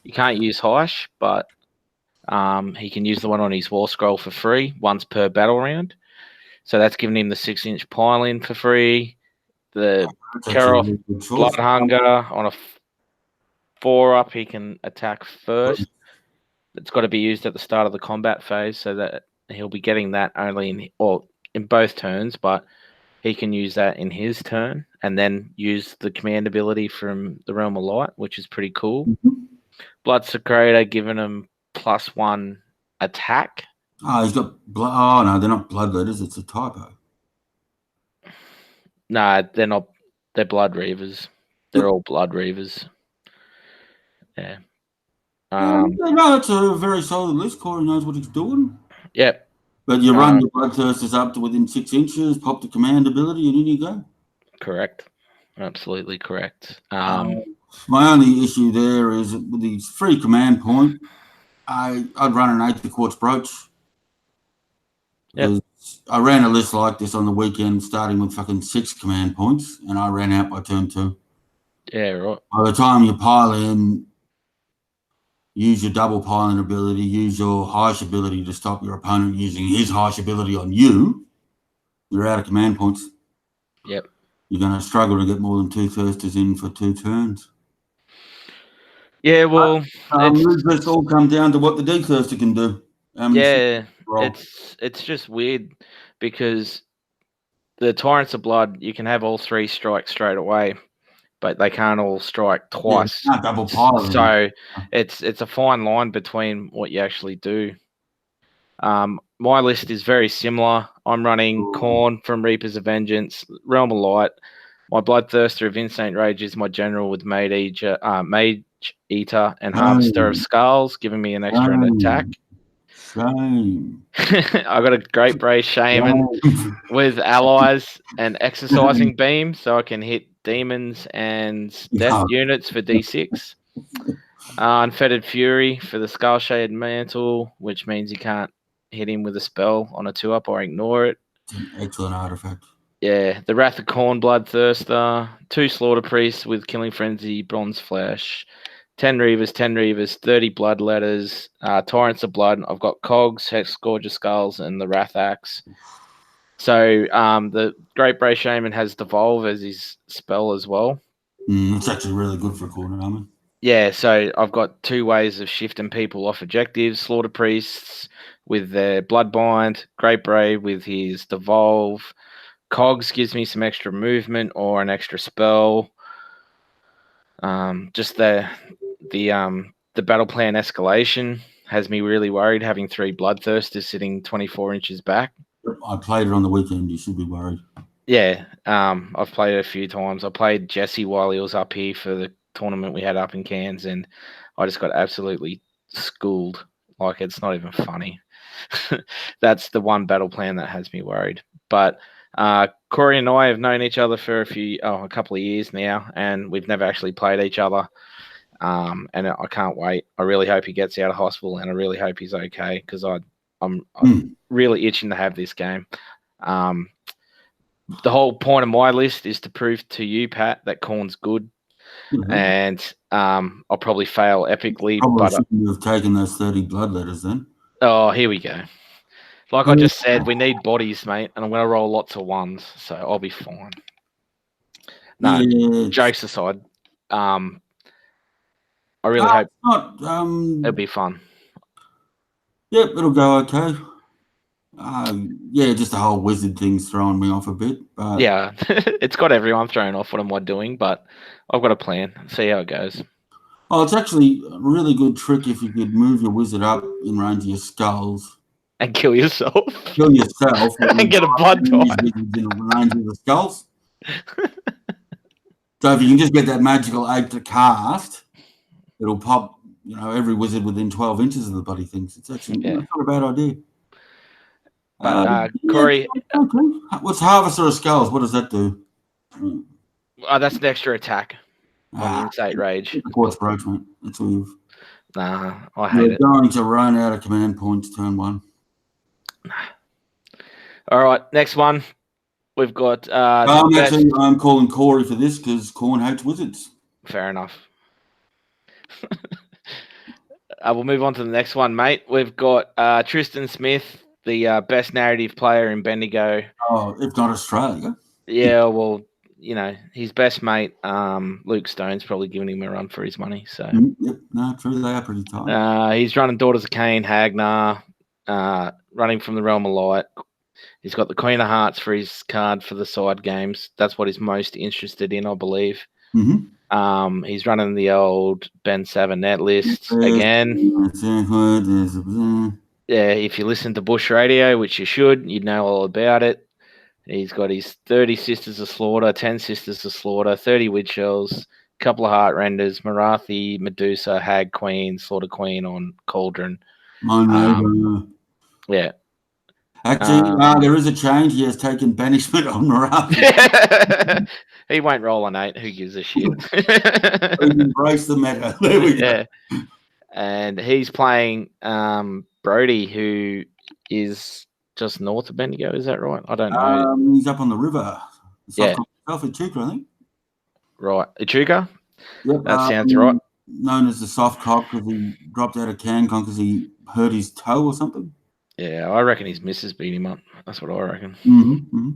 use Heish, but he can use the one on his War Scroll for free once per battle round. So that's giving him the 6-inch pile-in for free. The Karoth Blood Hunger on a 4-up, he can attack first. It's got to be used at the start of the combat phase, so that he'll be getting that only in both turns, but he can use that in his turn and then use the command ability from the Realm of Light, which is pretty cool. Mm-hmm. Blood Secretor giving him +1 attack. Oh, he's got blood. Oh, no, they're not bloodletters. It's a typo. No, they're not. They're Blood Reavers. They're all Blood Reavers. Yeah. No, it's a very solid list. Corey knows what he's doing. Yep. But you run your Bloodthirsters up to within 6 inches, pop the command ability, and in you go. Correct. Absolutely correct. My only issue there is with these free command point, I'd run an 8 quartz brooch. Because I ran a list like this on the weekend, starting with fucking 6 command points, and I ran out by turn 2. Yeah, right. By the time you pile in, use your double piling ability, use your Heish ability to stop your opponent using his Heish ability on you, you're out of command points. Yep. You're going to struggle to get more than 2 Thirsters in for 2 turns. Yeah, well, it's all come down to what the D Thirster can do. It's just weird because the Torrents of Blood, you can have all 3 strike straight away, but they can't all strike twice. Yeah, double piling. So it's a fine line between what you actually do. My list is very similar. I'm running Khorne from Reapers of Vengeance, Realm of Light. My Bloodthirster of Insane Rage is my general with Mage Eater and Harvester of Skulls, giving me an extra attack. Shame. I got a Great Brave Shaman with allies and exercising beam, so I can hit demons and death units for D6. Unfettered Fury for the Skull Shade Mantle, which means you can't hit him with a spell on a 2-up or ignore it. It's an excellent artifact. Yeah, the Wrath of Khorne Bloodthirster, 2 Slaughter Priests with Killing Frenzy, Bronze Flesh, 10 Reavers, 30 Blood Letters, Torrents of Blood. I've got Cogs, Hex Gorgeous Skulls, and the Wrath Axe. So the Great Brave Shaman has Devolve as his spell as well. It's actually really good for a corner army. Yeah, so I've got 2 ways of shifting people off objectives. Slaughter Priests with their Bloodbind, Great Brave with his Devolve. Cogs gives me some extra movement or an extra spell. Just the battle plan escalation has me really worried, having 3 Bloodthirsters sitting 24 inches back. I played it on the weekend. You should be worried. Yeah, I've played it a few times. I played Jesse while he was up here for the tournament we had up in Cairns, and I just got absolutely schooled. Like, it's not even funny. That's the one battle plan that has me worried. But Corey and I have known each other for a couple of years now, and we've never actually played each other. And I can't wait. I really hope he gets out of hospital, and I really hope he's okay, because I'm really itching to have this game. The whole point of my list is to prove to you, Pat, that Khorne's good. and I'll probably fail epically. Probably But shouldn't have taken those 30 blood letters then. oh, here we go. Like I just said, we need bodies, mate, and I'm going to roll lots of ones, so I'll be fine. No, Yeah, jokes aside, I really hope not. it'll be fun. Yep, it'll go okay. Yeah, just the whole wizard thing's throwing me off a bit. But Yeah, it's got everyone thrown off. What am I doing? But I've got a plan. See how it goes. oh, it's actually a really good trick if you could move your wizard up in range of your skulls. And kill yourself. Kill yourself and get a blood use type. wizards in range of the skulls. So if you can just get that magical ape to cast, it'll pop, every wizard within 12 inches of the bloody things. It's actually Yeah. not a bad idea. But Corey, okay. What's Harvester of Skulls? What does that do? that's an extra attack on the Insate Rage. Quartz Brooch, mate. That's all you've. Nah, I hate it. You're going to run out of command points turn one. All right, next one. We've got. I'm calling Corey for this because Corn hates wizards. Fair enough. We'll move on to the next one, mate. We've got Tristan Smith, the best narrative player in Bendigo. Oh, if not Australia. Yeah, well, his best mate, Luke Stone's probably giving him a run for his money. So, yep, no, true, they are pretty tight. He's running Daughters of Cain, Hagnar, running from the Realm of Light. He's got the Queen of Hearts for his card for the side games. That's what he's most interested in, I believe. Mm-hmm. He's running the old Ben Savinet list again. Yeah, if you listen to Bush Radio, which you should, you'd know all about it. He's got his 30 Sisters of Slaughter, 10 Sisters of Slaughter, 30 Witchels, a couple of Heart Renders, Marathi, Medusa, Hag Queen, Slaughter Queen on Cauldron. Yeah. Actually, there is a change. He has taken banishment on Marathi. He won't roll an 8. Who gives a shit? Embrace the meta. There we go. And he's playing Brody, who is just north of Bendigo. Is that right? I don't know. He's up on the river. South Echuca, I think. Right. Echuca? Yep. That sounds right. Known as the soft cock because he dropped out of CanCon because he hurt his toe or something. Yeah, I reckon his missus beat him up. That's what I reckon. Mm-hmm.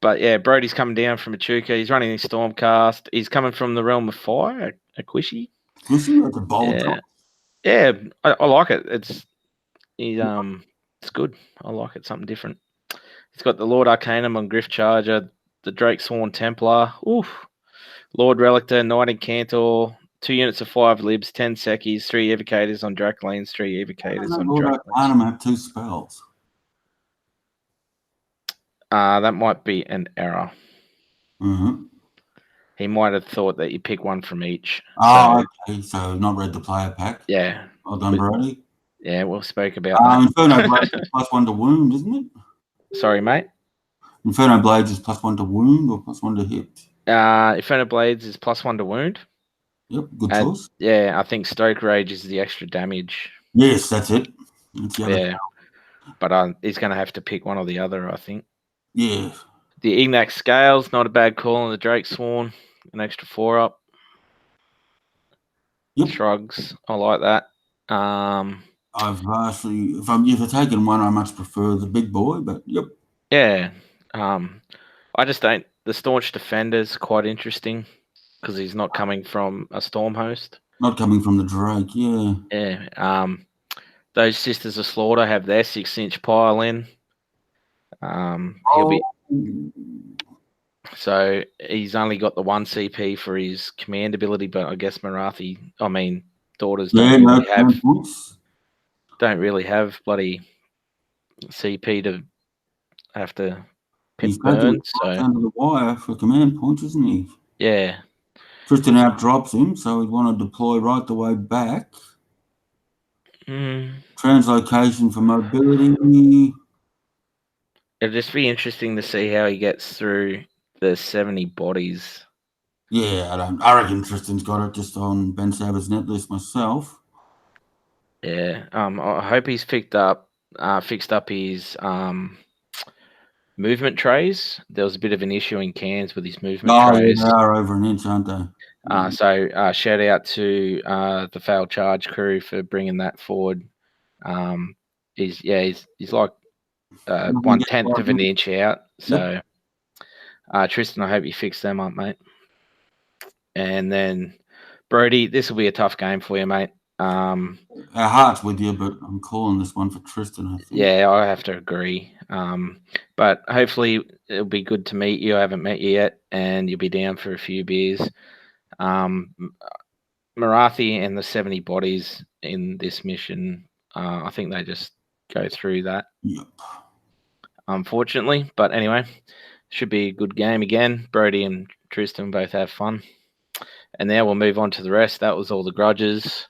But yeah, Brody's coming down from Echuca. He's running his Stormcast. He's coming from the Realm of Fire, Aquishy. That's a bold drop. Yeah, I like it. It's good. I like it. Something different. He's got the Lord Arcanum on Griff Charger, the Drake Sworn Templar. Oof. Lord Relictor, Knight Incantor, 2 units of 5 libs, 10 Sekis, 3 Evocators on Dracolanes, 3 Evocators on Lord Arcanum have 2 spells. That might be an error. Mm-hmm. He might have thought that you pick one from each. Okay. So not read the player pack. Yeah. Well done, Brody. Yeah, we'll speak about that. Inferno Blades is +1 to wound, isn't it? Sorry, mate. Inferno Blades is +1 to wound or +1 to hit? Inferno Blades is +1 to wound. Yep, good choice. Yeah, I think Stoke Rage is the extra damage. Yes, that's it. That's the other but he's going to have to pick one or the other, I think. Yeah. The Ignax Scales, not a bad call on the Drake Sworn. An extra 4 up. Yep. Shrugs. I like that. I've actually, if you're taking one, I much prefer the big boy, but yep. Yeah. I just don't. The Staunch Defender's quite interesting because he's not coming from a Storm host. Not coming from the Drake, yeah. Yeah. Those Sisters of Slaughter have their 6-inch pile in. So he's only got the 1 CP for his command ability, but I guess Daughters don't really have bloody CP to have to pimp burn. So under the wire for command points, isn't he? Yeah. Tristan outdrops him, so he'd want to deploy right the way back. Translocation for mobility. It'll just be interesting to see how he gets through the 70 bodies. Yeah, I reckon Tristan's got it just on Ben Sabbath's net list myself. Yeah. I hope he's fixed up his movement trays. There was a bit of an issue in Cairns with his movement Oh, yeah, trays. they are over an inch, aren't they? So shout out to the failed charge crew for bringing that forward. He's like Nothing gets 1/10 like of an them. inch out. Yep. So Tristan, I hope you fix them up, mate. And then Brody, this will be a tough game for you, mate. Our heart's with you, but I'm calling this one for Tristan, I think. Yeah, I have to agree. But hopefully it'll be good to meet you. I haven't met you yet, and you'll be down for a few beers. Marathi and the 70 bodies in this mission, I think they just go through that. Yep. Unfortunately, but anyway, should be a good game again. Brody and Tristan both have fun. And now we'll move on to the rest. That was all the grudges.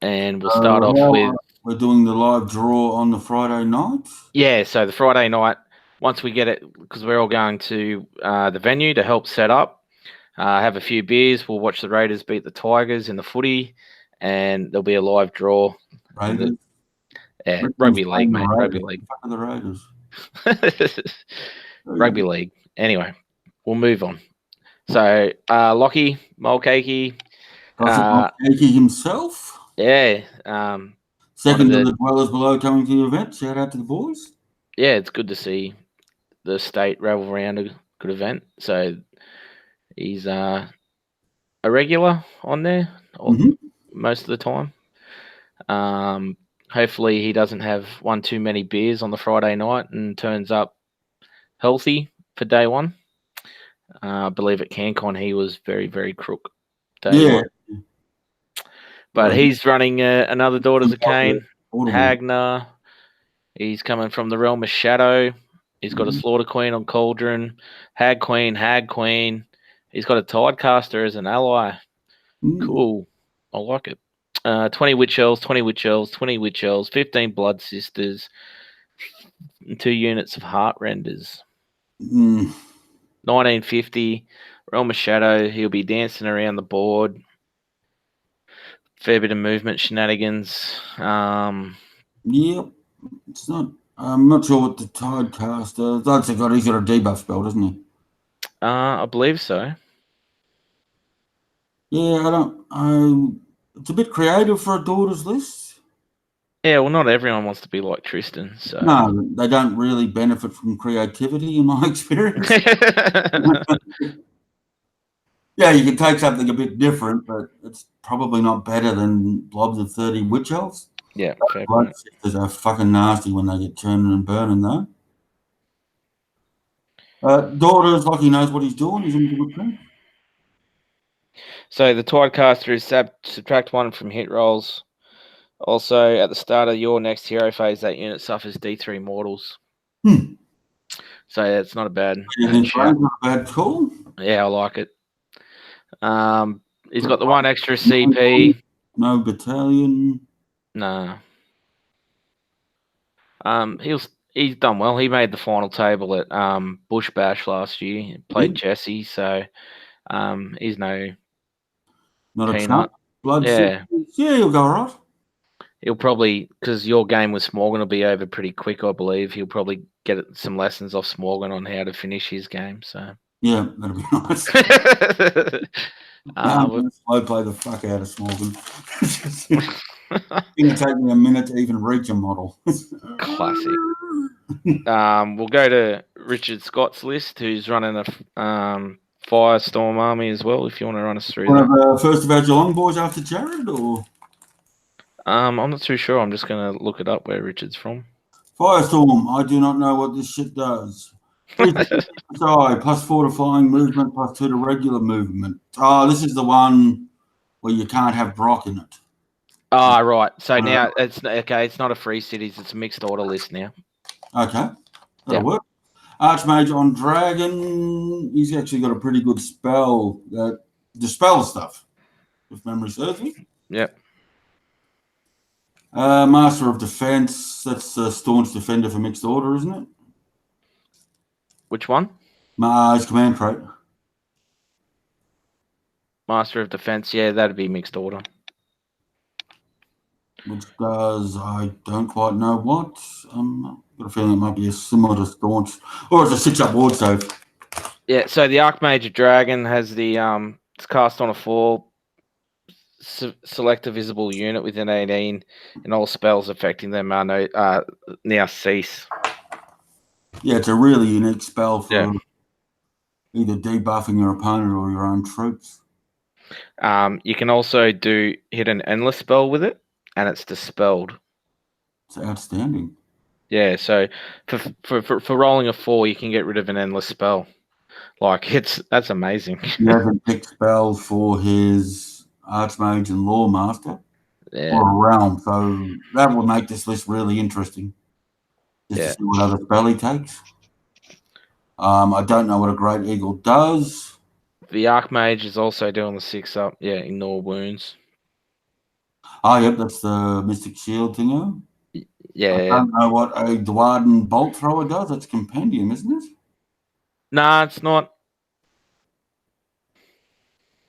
And we'll start off with... We're doing the live draw on the Friday night? Yeah, so the Friday night, once we get it, because we're all going to the venue to help set up, have a few beers. We'll watch the Raiders beat the Tigers in the footy, and there'll be a live draw. Raiders? Rugby league, mate. Rugby league. The Raiders. Rugby league. Anyway, we'll move on. So, Lockie, Mulcahy. Mulcahy himself? Yeah. Second to the dwellers below coming to the event. Shout out to the boys. Yeah, it's good to see the state ravel around a good event. So, he's a regular on there most of the time. Hopefully he doesn't have one too many beers on the Friday night and turns up healthy for day one. I believe at CanCon he was very, very crook day one. But he's running another Daughters of Cain, Hagner. He's coming from the realm of Shadow. He's got a Slaughter Queen on Cauldron, Hag Queen. He's got a Tidecaster as an ally. Cool. I like it. 20 Witch Elves, 15 Blood Sisters, 2 units of Heart Renders. 1950, Realm of Shadow. He'll be dancing around the board. Fair bit of movement shenanigans. Yep. It's not. I'm not sure what the Tidecaster. He's got a debuff spell, doesn't he? I believe so. Yeah, it's a bit creative for a Daughters list. Yeah, well, not everyone wants to be like Tristan. So no, they don't really benefit from creativity, in my experience. Yeah, you can take something a bit different, but it's probably not better than blobs of 30 Witch Elves. Yeah, fair point. Sisters are fucking nasty when they get turning and burning, though. Daughters, like he knows what he's doing. He's in a good thing. So the Tidecaster is subtract 1 from hit rolls. Also, at the start of your next hero phase, that unit suffers D3 mortals. So it's not a bad not a bad call. Yeah, I like it. He's got the 1 extra CP. No battalion. No. He's done well. He made the final table at Bush Bash last year. He played Jesse, so he's no not peanut. Yeah, he'll go all right. He'll probably, because your game with Smorgan will be over pretty quick, I believe. He'll probably get some lessons off Smorgan on how to finish his game. So yeah, that'll be nice. I play the fuck out of Smorgan. It's going to take me a minute to even reach a model. Classic. We'll go to Richard Scott's list, who's running a Firestorm army as well, if you want to run us through that. First of our Geelong boys after Jared, or? I'm not too sure. I'm just going to look it up where Richard's from. Firestorm. I do not know what this shit does. Sorry, +4 to flying movement, +2 to regular movement. Oh, this is the one where you can't have Brock in it. Oh, right. So now it's okay. It's not a free cities. It's a mixed order list now. Okay, that'll work. Archmage on Dragon. He's actually got a pretty good spell. Dispel stuff, if memory serves me. Yep. Master of Defense. That's a staunch defender for mixed order, isn't it? Which one? His command trait. Master of Defense. Yeah, that'd be mixed order. which does, I don't quite know what. I've got a feeling it might be a similar to Staunch, or it's a 6-up ward save. Yeah, so the Archmage Dragon has the it's cast on a 4. Select a visible unit within 18, and all spells affecting them are now cease. Yeah, it's a really unique spell for Yeah. either debuffing your opponent or your own troops. You can also hit an endless spell with it, and it's dispelled. It's outstanding. Yeah, so for rolling a 4, you can get rid of an endless spell. Like that's amazing. He hasn't picked spells for his Archmage and Lawmaster Yeah, or a realm, so that will make this list really interesting. Just to yeah. see what other spell he takes. I don't know what a Great Eagle does. The Archmage is also doing the 6-up. Yeah, ignore wounds. Oh, yep, that's the Mystic Shield thingo. I Yeah. don't know what a Dwarden Bolt Thrower does. That's Compendium, isn't it? Nah, it's not.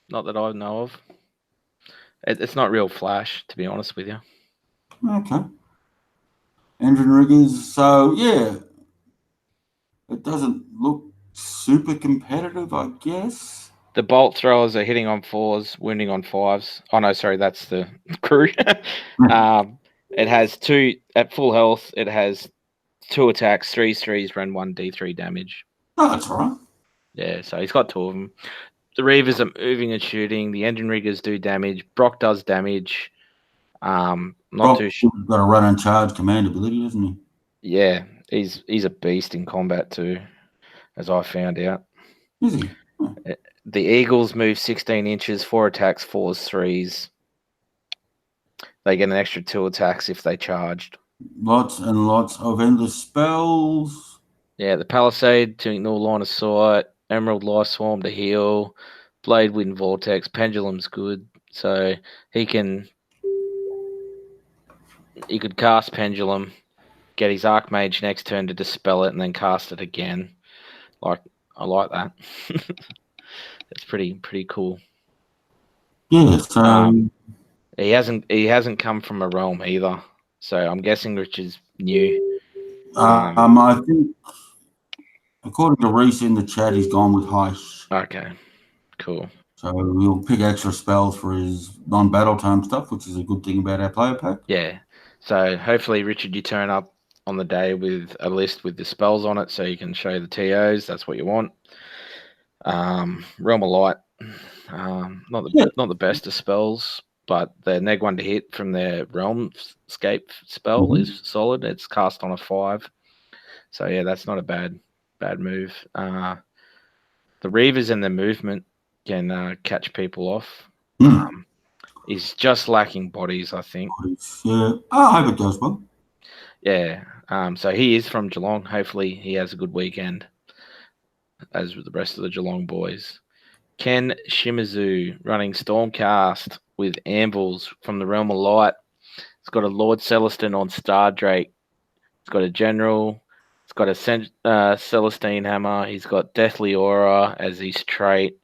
Not that I know of. It's not real flash, to be honest with you. Okay. Engine riggers. So, yeah, it doesn't look super competitive, I guess. The bolt throwers are hitting on 4s, wounding on 5s. Oh no, sorry, that's the crew. It has 2 at full health. It has 2 attacks, 3s, run 1d3 damage. Oh, that's all right. Yeah, so he's got 2 of them. The Reavers are moving and shooting. The engine riggers do damage. Brock does damage. Not Brock's too sure. got a run and charge command ability, doesn't he? Yeah, he's a beast in combat too, as I found out. Is he? Oh. The Eagles move 16 inches, 4 attacks, 4s, 3s. They get an extra 2 attacks if they charged. Lots and lots of endless spells. Yeah, the Palisade to ignore line of sight, Emerald Life Swarm to heal, Blade Wind Vortex, Pendulum's good. So he could cast Pendulum, get his Archmage next turn to dispel it, and then cast it again. I like that. It's pretty cool. Yeah, so he hasn't come from a realm either. So I'm guessing Rich is new. I think according to Reese in the chat, he's gone with Heish. Okay, cool. So he'll pick extra spells for his non-battle time stuff, which is a good thing about our player pack. Yeah. So hopefully, Richard, you turn up on the day with a list with the spells on it, so you can show the TOs. That's what you want. Realm of Light, not the best of spells, but the neg 1 to hit from their Realmscape spell is solid. It's cast on a 5, so yeah, that's not a bad move. The Reavers and their movement can catch people off. He's just lacking bodies, I think. Yeah, I hope it goes well. Yeah. So he is from Geelong. Hopefully he has a good weekend, as with the rest of the Geelong boys. Ken Shimizu running Stormcast with Anvils from the Realm of Light. It's got a Lord Celestine on Star Drake. It's got a General. It's got a Celestine Hammer. He's got Deathly Aura as his trait.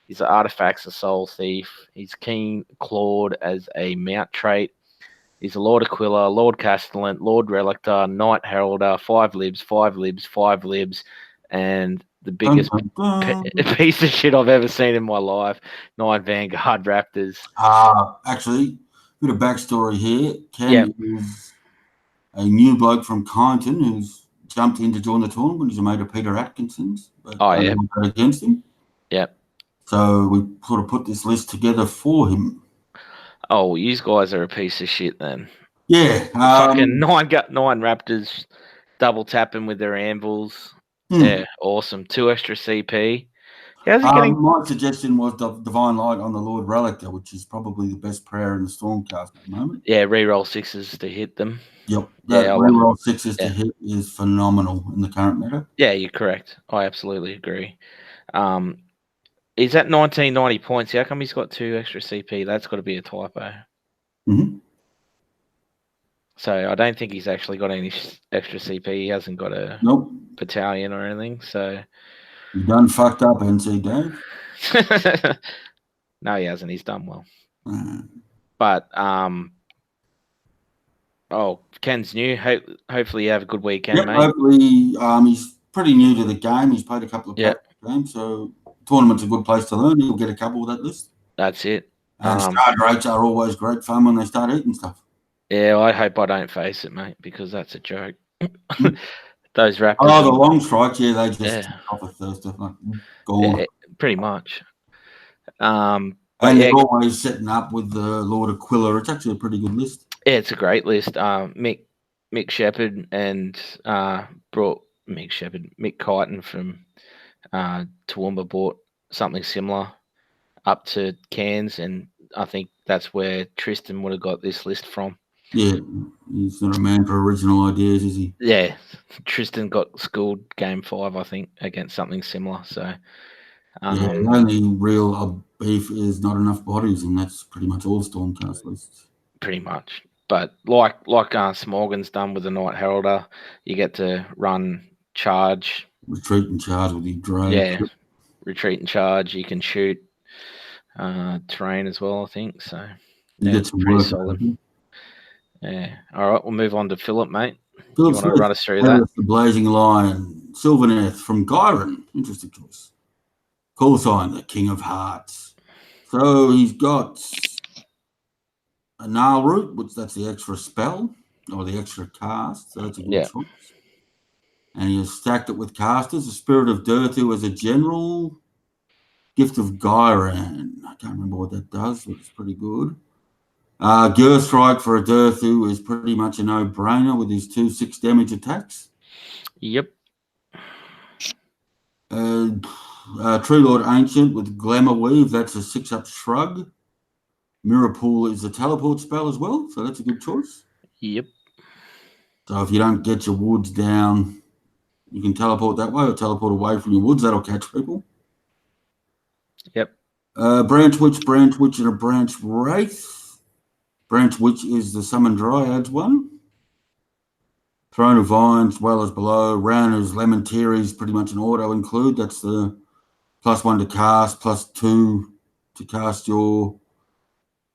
His artifacts a Soul Thief. He's Keen Clawed as a mount trait. He's a Lord Aquila, Lord Castellan, Lord Relictor, Knight Heralder, 5 libs, 5 libs, 5 libs, and the biggest piece of shit I've ever seen in my life, 9 Vanguard Raptors. Actually, a bit of backstory here. Ken is a new bloke from Kyneton who's jumped in to join the tournament. He's a mate of Peter Atkinson's, but against him. Yep. So we sort of put this list together for him. Oh, you guys are a piece of shit then. Yeah. Fucking 9 Raptors double tapping with their anvils. Yeah, awesome. 2 extra CP. How's he getting? My suggestion was Divine Light on the Lord Relictor, which is probably the best prayer in the Stormcast at the moment. Yeah, reroll 6s to hit them. Yep, that reroll 6s to hit is phenomenal in the current meta. Yeah, you're correct. I absolutely agree. He's at 1990 points. How come he's got 2 extra CP? That's got to be a typo. So I don't think he's actually got any extra CP. He hasn't got a battalion or anything. So you done fucked up, NC Dave. No, he hasn't. He's done well. But Oh, Ken's new. Hopefully you have a good weekend, Yep, mate. hopefully he's pretty new to the game. He's played a couple of Yep. practice games, so tournament's a good place to learn. He'll get a couple of that list. That's it. And star rates are always great fun when they start eating stuff. Yeah, I hope I don't face it, mate, because that's a joke. Those Raptors. Oh, the long strikes, yeah, they just Yeah. off a Thursday, like gone. Yeah, pretty much. But And yeah, they're always setting up with the Lord Aquila. It's actually a pretty good list. yeah, it's a great list. Mick Shepherd and brought Mick Kyton from Toowoomba bought something similar up to Cairns, and I think that's where Tristan would have got this list from. Yeah, he's not a man for original ideas, is he? Yeah, Tristan got schooled game 5, I think, against something similar. So, Yeah, the only real beef is not enough bodies, and that's pretty much all Stormcast lists. pretty much. But like Smorgan's done with the Night Heralder, you get to run charge. Retreat and charge with your drone. Yeah, retreat and charge. You can shoot terrain as well, I think. So You yeah, get it's some pretty work. solid. Yeah. All right, we'll move on to Philip, mate. Philip You want Smith, to run us through that? the Blazing Lion, Sylvaneth from Gyron. Interesting choice. Call sign, the King of Hearts. So he's got a Gnarl Root, which that's the extra spell or the extra cast. So that's a good choice. And he has stacked it with casters. The Spirit of Durthu as a general. Gift of Gyran. I can't remember what that does, but it's pretty good. Gerstrike for a Durthu is pretty much a no-brainer with his 2 6 damage attacks. Yep. Tree Lord Ancient with Glamour Weave, that's a 6-up shrug. Mirror Pool is a teleport spell as well, so that's a good choice. Yep. So if you don't get your woods down, you can teleport that way or teleport away from your woods. That'll catch people. Yep. Branch Witch, and a Branch Wraith. Branch Witch is the Summon Dryads one. Throne of Vines, well as below. Rounders, Lemon Teary is pretty much an auto include. That's the +1 to cast, +2 to cast your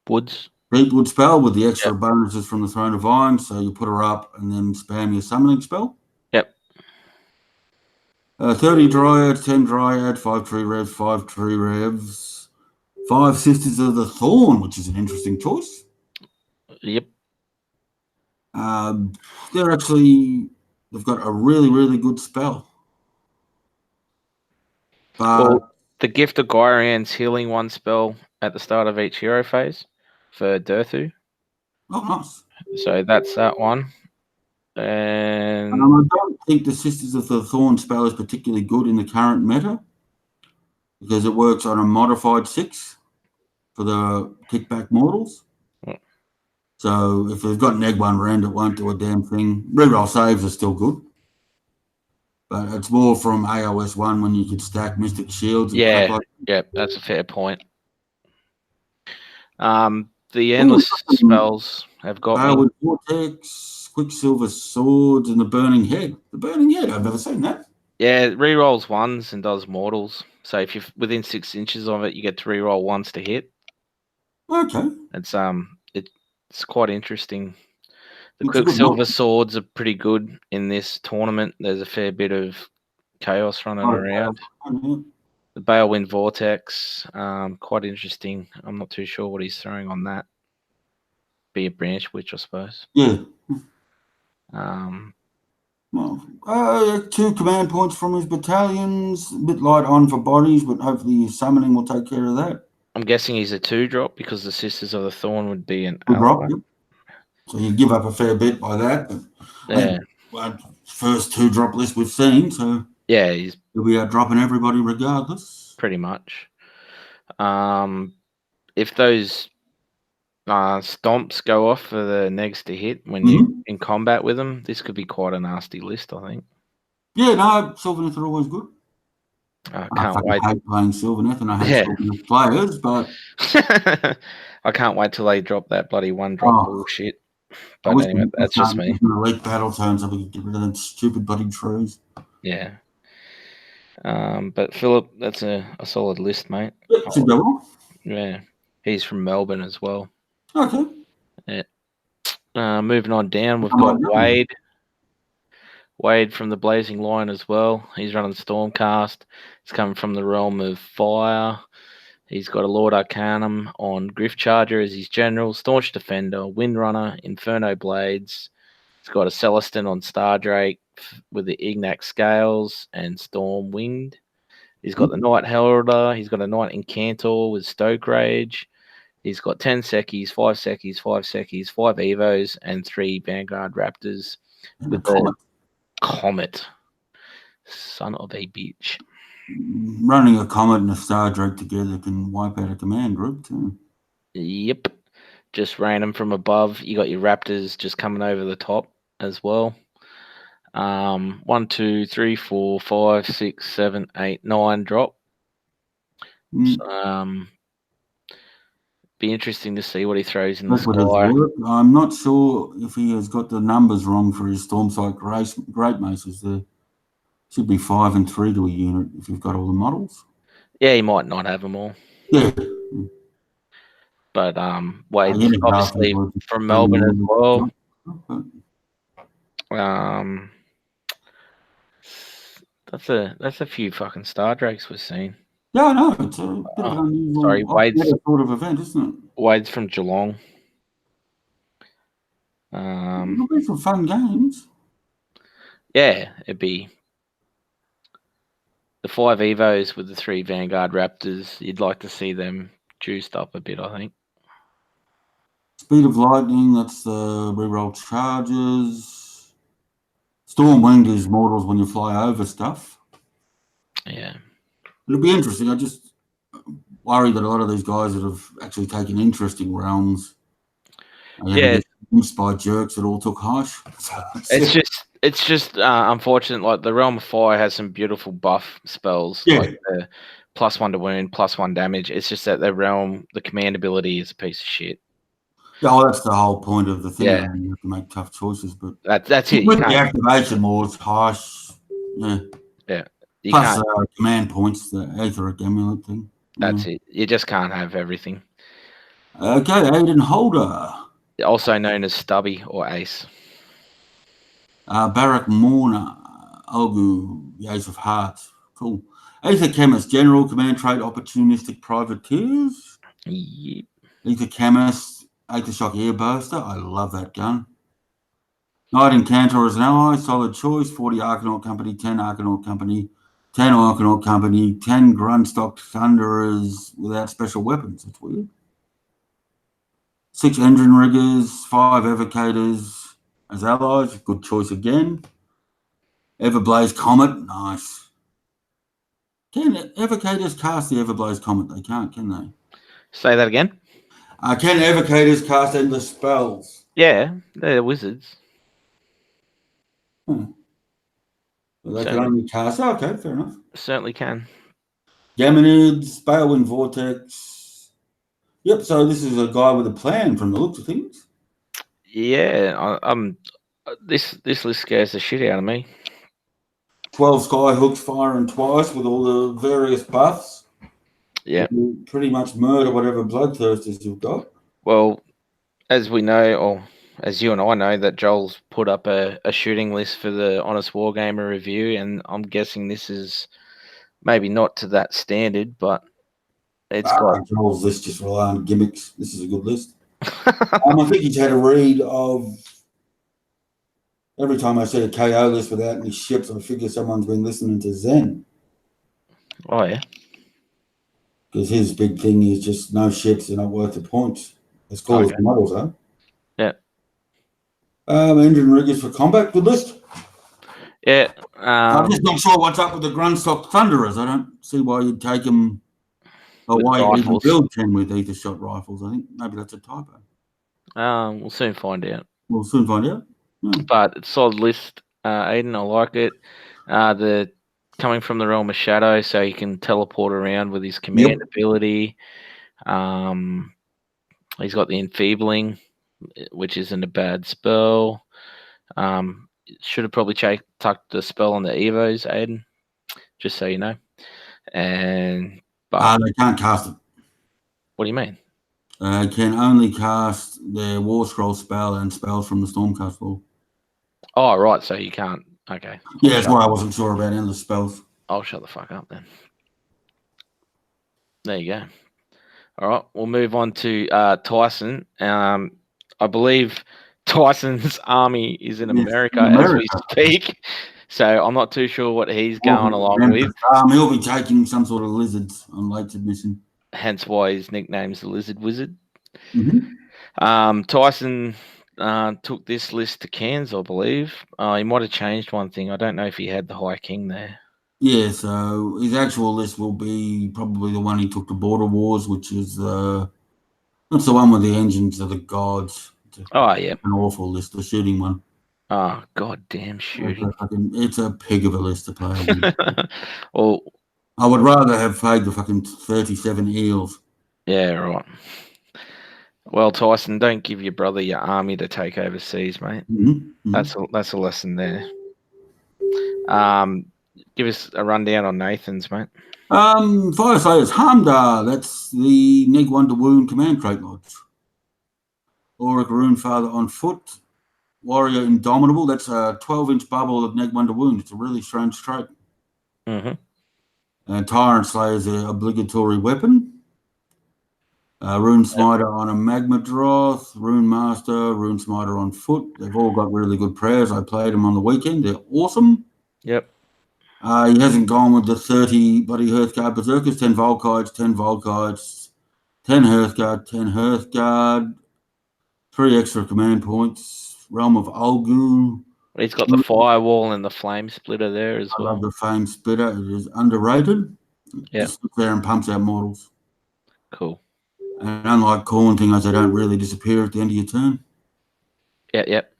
Woods. Deepwood spell with the extra bonuses from the Throne of Vines. So you put her up and then spam your summoning spell. Yep. 30 Dryads, 10 Dryad, 5 Tree Revs, 5 Tree Revs, 5 Sisters of the Thorn, which is an interesting choice. Yep. They've got a really, really good spell. But the Gift of Gyran's healing 1 spell at the start of each hero phase for Durthu. Oh, nice. So that's that one. And I don't think the Sisters of the Thorn spell is particularly good in the current meta because it works on a modified 6 for the kickback mortals. So if they've got neg 1 rend, it won't do a damn thing. Reroll saves are still good. But it's more from AOS 1 when you could stack Mystic Shields. And that's a fair point. The endless spells have got Baleward Vortex, Quicksilver Swords, and the Burning Head. The Burning Head, I've never seen that. Yeah, it rerolls 1s and does mortals. So if you're within 6 inches of it, you get to reroll 1s to hit. Okay. It's quite interesting. The Quicksilver Swords are pretty good in this tournament. There's a fair bit of chaos running around. The Balewind Vortex, quite interesting. I'm not too sure what he's throwing on that. Be a Branch Witch, I suppose. Yeah. 2 command points from his battalions. A bit light on for bodies, but hopefully his summoning will take care of that. I'm guessing he's a 2-drop because the Sisters of the Thorn would be an drop. Yep. So you give up a fair bit by that. But first 2-drop list we've seen, so he'll be out dropping everybody regardless. Pretty much. If those stomps go off for the negs to hit when you're in combat with them, this could be quite a nasty list, I think. Yeah, no, Sylvaneth are always good. I can't wait. I hate playing Sylvaneth and I hate Sylvaneth players, but I can't wait till they drop that bloody 1-drop bullshit. But anyway, that's just me. Elite battle turns so we can get rid of them stupid bloody trees. Yeah. But Philip, that's a solid list, mate. Yeah, he's from Melbourne as well. Okay. Yeah. Moving on down, we've I got might know. Wade. Wade from the Blazing Lion as well. He's running Stormcast. He's coming from the realm of fire. He's got a Lord Arcanum on Griff Charger as his general, Staunch Defender, Windrunner, Inferno Blades. He's got a Celestin on Stardrake with the Ignac Scales and Storm Winged. He's got the Knight Heralder. He's got a Knight Incantor with Stoke Rage. He's got 10 Sekis, 5 Sekis, 5 Sekis, 5 Evos, and 3 Vanguard Raptors And with a comet. Comet. Son of a bitch. Running a comet and a Star Drake together can wipe out a command group too. Yep. Just random from above. You got your Raptors just coming over the top as well. 1, 2, 3, 4, 5, 6, 7, 8, 9 drop. Be interesting to see what he throws in the sky. I'm not sure if he has got the numbers wrong for his Stormsight Great Maces. There should be 5 and 3 to a unit if you've got all the models. Yeah, he might not have them all. Yeah. But Wade's obviously from Melbourne as well. That's a few fucking Star Drakes we've seen. Yeah, I know. It's a bit of an unusual sort of event, isn't it? Wade's from Geelong. It'll be some fun games. Yeah, it'd be the 5 Evos with the 3 Vanguard Raptors. You'd like to see them juiced up a bit, I think. Speed of Lightning, that's the reroll charges. Stormwind is mortals when you fly over stuff. Yeah. It'll be interesting. I just worry that a lot of these guys that have actually taken interest in realms are get influenced by jerks that all took Hush. It's just unfortunate. Like the Realm of Fire has some beautiful buff spells, like the +1 to wound, +1 damage. It's just that the realm, the command ability is a piece of shit. Oh, that's the whole point of the thing. Yeah. You have to make tough choices, but that's it. With the activation mods, Hush, yeah. Plus command points, the Aetheric Amulet thing. That's it. You just can't have everything. Okay, Aiden Holder. Also known as Stubby or Ace. Barak Morna, Olgu, the Ace of Hearts. Cool. Aether Chemist, General, Command Trait, Opportunistic Privateers. Yep. Aether Chemist, Aether Shock Airburster. I love that gun. Knight Incantor as an ally, solid choice. 40 Arcanaut Company, 10 Arcanaut Company, 10 Arcanaut Company, 10 Grundstock Thunderers without special weapons. That's weird. 6 Engine Riggers, 5 Evocators as allies. Good choice again. Everblaze Comet. Nice. Can Evocators cast the Everblaze Comet? They can't, can they? Say that again. Can Evocators cast endless spells? Yeah, they're wizards. Well, they can only cast. Oh, okay, fair enough. Certainly can. Gaminids, Balewind Vortex. Yep, so this is a guy with a plan from the looks of things. Yeah, this list scares the shit out of me. 12 Skyhooks firing twice with all the various buffs. Yeah. Pretty much murder whatever bloodthirsters you've got. Well, as we know, or as you and I know, that Joel's put up a shooting list for the Honest Wargamer review, and I'm guessing this is maybe not to that standard, but it's got... Joel's list just rely on gimmicks. This is a good list. I think he's had a read of... Every time I see a KO list without any ships, I figure someone's been listening to Zen. Oh, yeah. Because his big thing is just no ships, they're not worth the points. As cool as the models are. Yeah. Engine riggers for combat, good list. Yeah. I'm just not sure what's up with the Grundstock Thunderers. I don't see why you'd take them, or why you even build 10 with ether shot rifles. I think maybe that's a typo. We'll soon find out. We'll soon find out. Yeah. But it's a solid list, Aiden. I like it. The coming from the realm of shadow, so he can teleport around with his command ability. He's got the enfeebling, which isn't a bad spell. Should have probably tucked the spell on the Evos, Aiden, just so you know. But they can't cast it. What do you mean? Can only cast their War Scroll spell and spells from the Stormcast Law. Oh, right. So you can't. Okay. Yeah, that's why I wasn't sure about endless spells. I'll shut the fuck up then. There you go. All right. We'll move on to Tyson. I believe Tyson's army is in Yes, America in as we America. speak. So I'm not too sure what he's going along with. He'll be taking some sort of lizards on late submission. Hence why his nickname's the Lizard Wizard. Mm-hmm. Tyson took this list to Cairns, I believe. He might have changed one thing. I don't know if he had the High King there. Yeah, so his actual list will be probably the one he took to Border Wars, which is that's the one with the engines of the gods. Oh, yeah. An awful list, the shooting one. Oh, goddamn shooting. It's a pig of a list to play against. Well, I would rather have played the fucking 37 eels. yeah, right. Well, Tyson, don't give your brother your army to take overseas, mate. Mm-hmm. That's a lesson there. Give us a rundown on Nathan's, mate. Fire Slayers, Hamdar, that's the Neg 1 to Wound Command Crate Lodge. Auric Rune Father on foot. Warrior Indomitable, that's a 12-inch bubble of Neg 1 to Wound. It's a really strange trait. Mm-hmm. And Tyrant Slayer is an obligatory weapon. Rune Smiter on a Magma Droth, Rune Master, Rune Smiter on foot. They've all got really good prayers. I played them on the weekend. They're awesome. Yep. He hasn't gone with the 30 bloody Hearthguard Berserkers, 10 Volkites, 10 Volkites, 10 Hearthguard, 10 Hearthguard, 3 extra command points, Realm of Olgu. He's got the Firewall and the Flame Splitter there as well. I love the Flame Splitter. It is underrated. Yep. Just sits there and pumps out models. Cool. And unlike Corn Thingers, they don't really disappear at the end of your turn. Yep.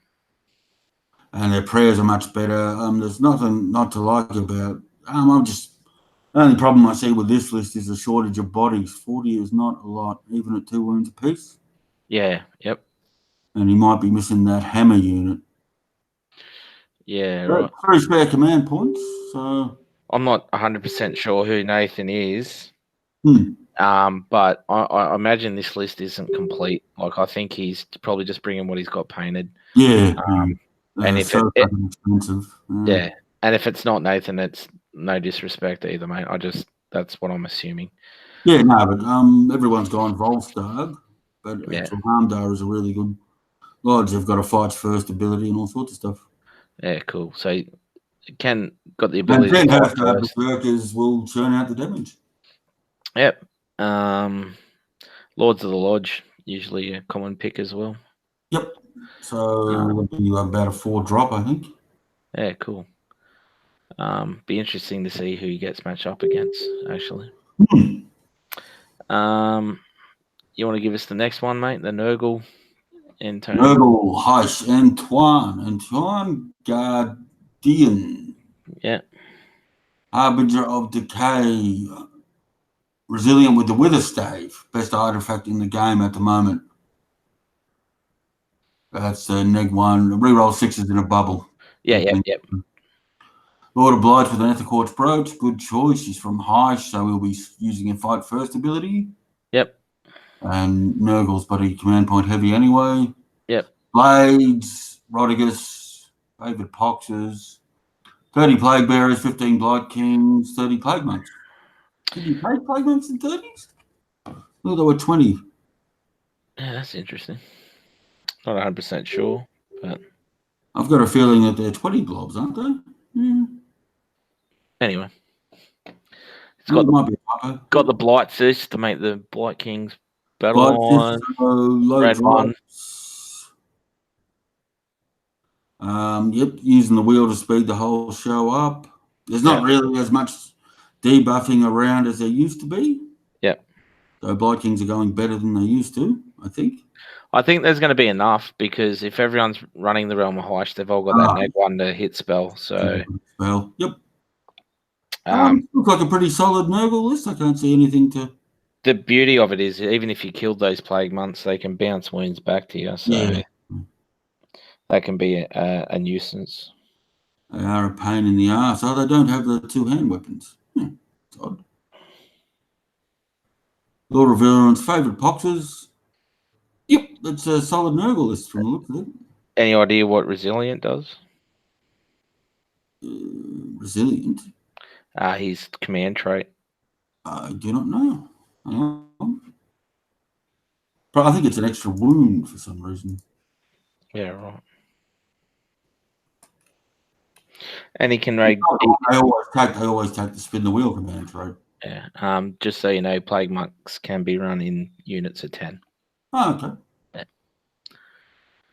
And their prayers are much better. There's nothing not to like about. The only problem I see with this list is the shortage of bodies. 40 is not a lot, even at 2 wounds apiece. Yeah. Yep. And he might be missing that hammer unit. Yeah. But right. 3 spare command points. So I'm not 100% sure who Nathan is. Hmm. But I imagine this list isn't complete. Like, I think he's probably just bringing what he's got painted. Yeah. And if so fucking expensive. Yeah, and if it's not Nathan, it's no disrespect either, mate. That's what I'm assuming. Yeah, no, but everyone's gone Volstagg, but Yeah. actual Harmdar is a really good lodge. They've got a fights first ability and all sorts of stuff. Yeah, cool. So it got the ability And to fight Hearthguard first. Berserkers will churn out the damage. Yep. Lords of the Lodge, usually a common pick as well. Yep. So it'll be about a 4-drop, I think. Yeah, cool. Be interesting to see who he gets matched up against, actually. You want to give us the next one, mate? The Nurgle in turn. Nurgle, Heish, Antoine Guardian. Yeah. Harbinger of Decay. Resilient with the Wither Stave. Best artifact in the game at the moment. That's Neg 1. Reroll 6s in a bubble. Yep. Lord of Blight with an Etherquartz Brooch. Good choice. He's from Heish, so we'll be using a fight first ability. Yep. And Nurgle's bloody command point heavy anyway. Yep. Blades, Rodigus, Favorite Poxes, 30 Plague Bearers, 15 Blight Kings, 30 Plague Monks. Did you take Plague Monks in 30s? No, there were 20. Yeah, that's interesting. Not 100% sure, but I've got a feeling that they're 20 blobs, aren't they? Yeah. Anyway, it's Well, got the Blight Cyst to make the Blight Kings battle Blight line. Red one. Yep, using the wheel to speed the whole show up. There's not really as much debuffing around as there used to be. Yep. So Blight Kings are going better than they used to, I think. I think there's going to be enough because if everyone's running the Realm of Heish, they've all got that Neg 1 to hit spell. So, yep. Looks like a pretty solid Nurgle list. I can't see anything to. The beauty of it is, even if you killed those Plague Months, they can bounce wounds back to you. So that can be a nuisance. They are a pain in the ass. Oh, they don't have the 2-hand weapons. It's odd. Lord of Virulence, Favorite Poxes. it's a solid Nurgle list from the look of it. Any idea what Resilient does? Resilient. His command trait. I do not know. Hang on. But I think it's an extra wound for some reason. Yeah, right. And he can raid. I always take the spin the wheel command trait. Yeah. Just so you know, Plague Monks can be run in units of 10. Oh, okay. Yeah.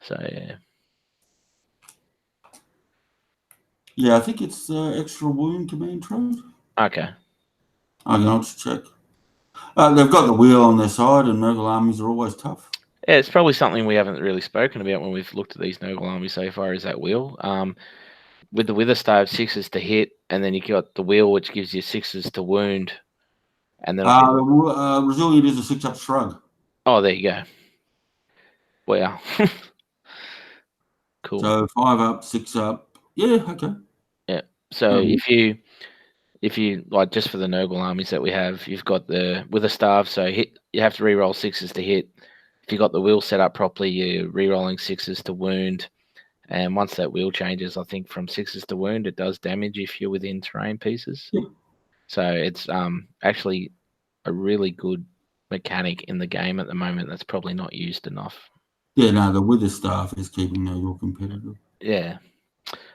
So yeah. Yeah, I think it's extra wound command trait. Okay. I'll just check. They've got the wheel on their side, and Nurgle armies are always tough. Yeah, it's probably something we haven't really spoken about when we've looked at these Nurgle armies so far. Is that wheel? With the Witherstave, 6s to hit, and then you got the wheel, which gives you 6s to wound, and then Resilient is a 6-up shrug. oh, there you go. Wow. Cool. So 5 up, 6 up. Yeah, okay. Yeah. So if you like, just for the Nurgle armies that we have, you've got the Witherstave, so you have to re-roll 6s to hit. If you got the wheel set up properly, you're re-rolling 6s to wound. And once that wheel changes, I think from 6s to wound, it does damage if you're within terrain pieces. Yeah. So it's actually a really good mechanic in the game at the moment that's probably not used enough. Yeah, no, the Witherstaff is keeping Nurgle competitive. Yeah.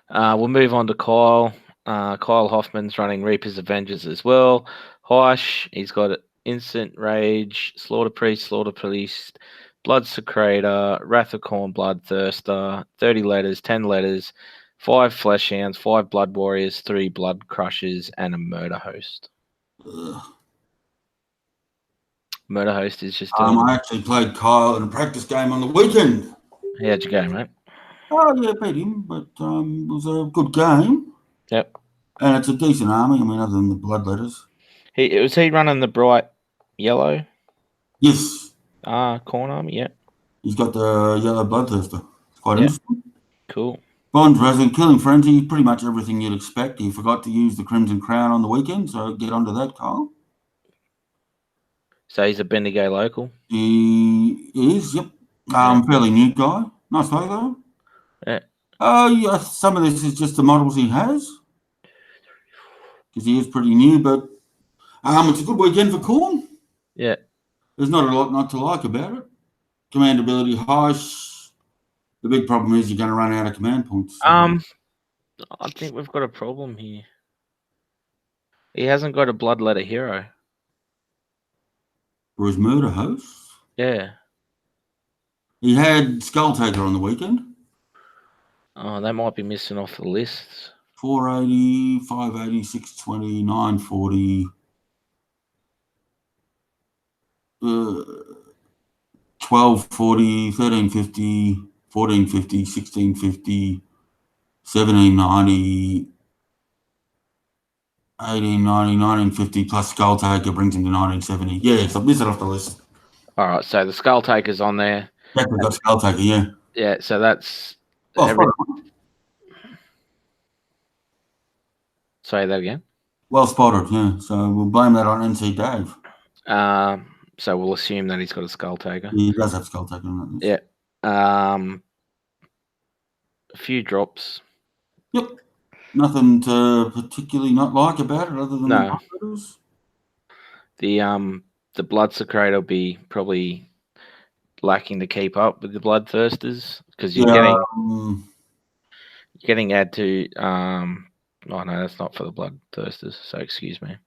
We'll move on to Kyle. Kyle Hoffman's running Reaper's Avengers as well. Heish, he's got Instant Rage, Slaughter Priest, Slaughter Priest, Blood Secretor, Wrath of Corn, Bloodthirster, 30 letters, 10 letters, 5 Flesh Hounds, 5 Blood Warriors, 3 Blood Crushers, and a Murder Host. Ugh. Murder Host is just doing... I actually played Kyle in a practice game on the weekend. How'd you go, mate? Oh, yeah, beat him, but it was a good game. Yep. And it's a decent army, I mean, other than the Bloodletters. Was he running the bright yellow? Yes. Corn army, yeah. He's got the yellow Bloodthirster. It's quite interesting. Cool. Bond Resident, Killing Frenzy, pretty much everything you'd expect. He forgot to use the Crimson Crown on the weekend, so get onto that, Kyle. So he's a Bendigo local? He is, yep. Fairly new guy. Nice photo. Yeah. Yeah, some of this is just the models he has. Because he is pretty new, but it's a good weekend for Corn. Yeah. There's not a lot not to like about it. Command ability high. The big problem is you're going to run out of command points. So. I think we've got a problem here. He hasn't got a Bloodletter hero. For his Murder Host? Yeah. He had Skull Taker on the weekend. Oh, that might be missing off the lists. 480, 580, 620, 940. 1240, 1350, 1450, 1650, 1790, 1890, 1950 plus Skull Taker brings him to 1970. Yeah, so miss it off the list. All right, so the Skull Taker's on there. Yeah, we've got Skull Taker, yeah. Yeah, so that's... Say that again? Well spotted, yeah. So we'll blame that on NC Dave. So we'll assume that he's got a Skull Taker. He does have Skull Taker on that list. Yeah. A few drops. Yep. Nothing to particularly not like about it other than the numbers. The Blood Secretor will be probably lacking to keep up with the Bloodthirsters because you're getting add to oh no, that's not for the Bloodthirsters, so excuse me.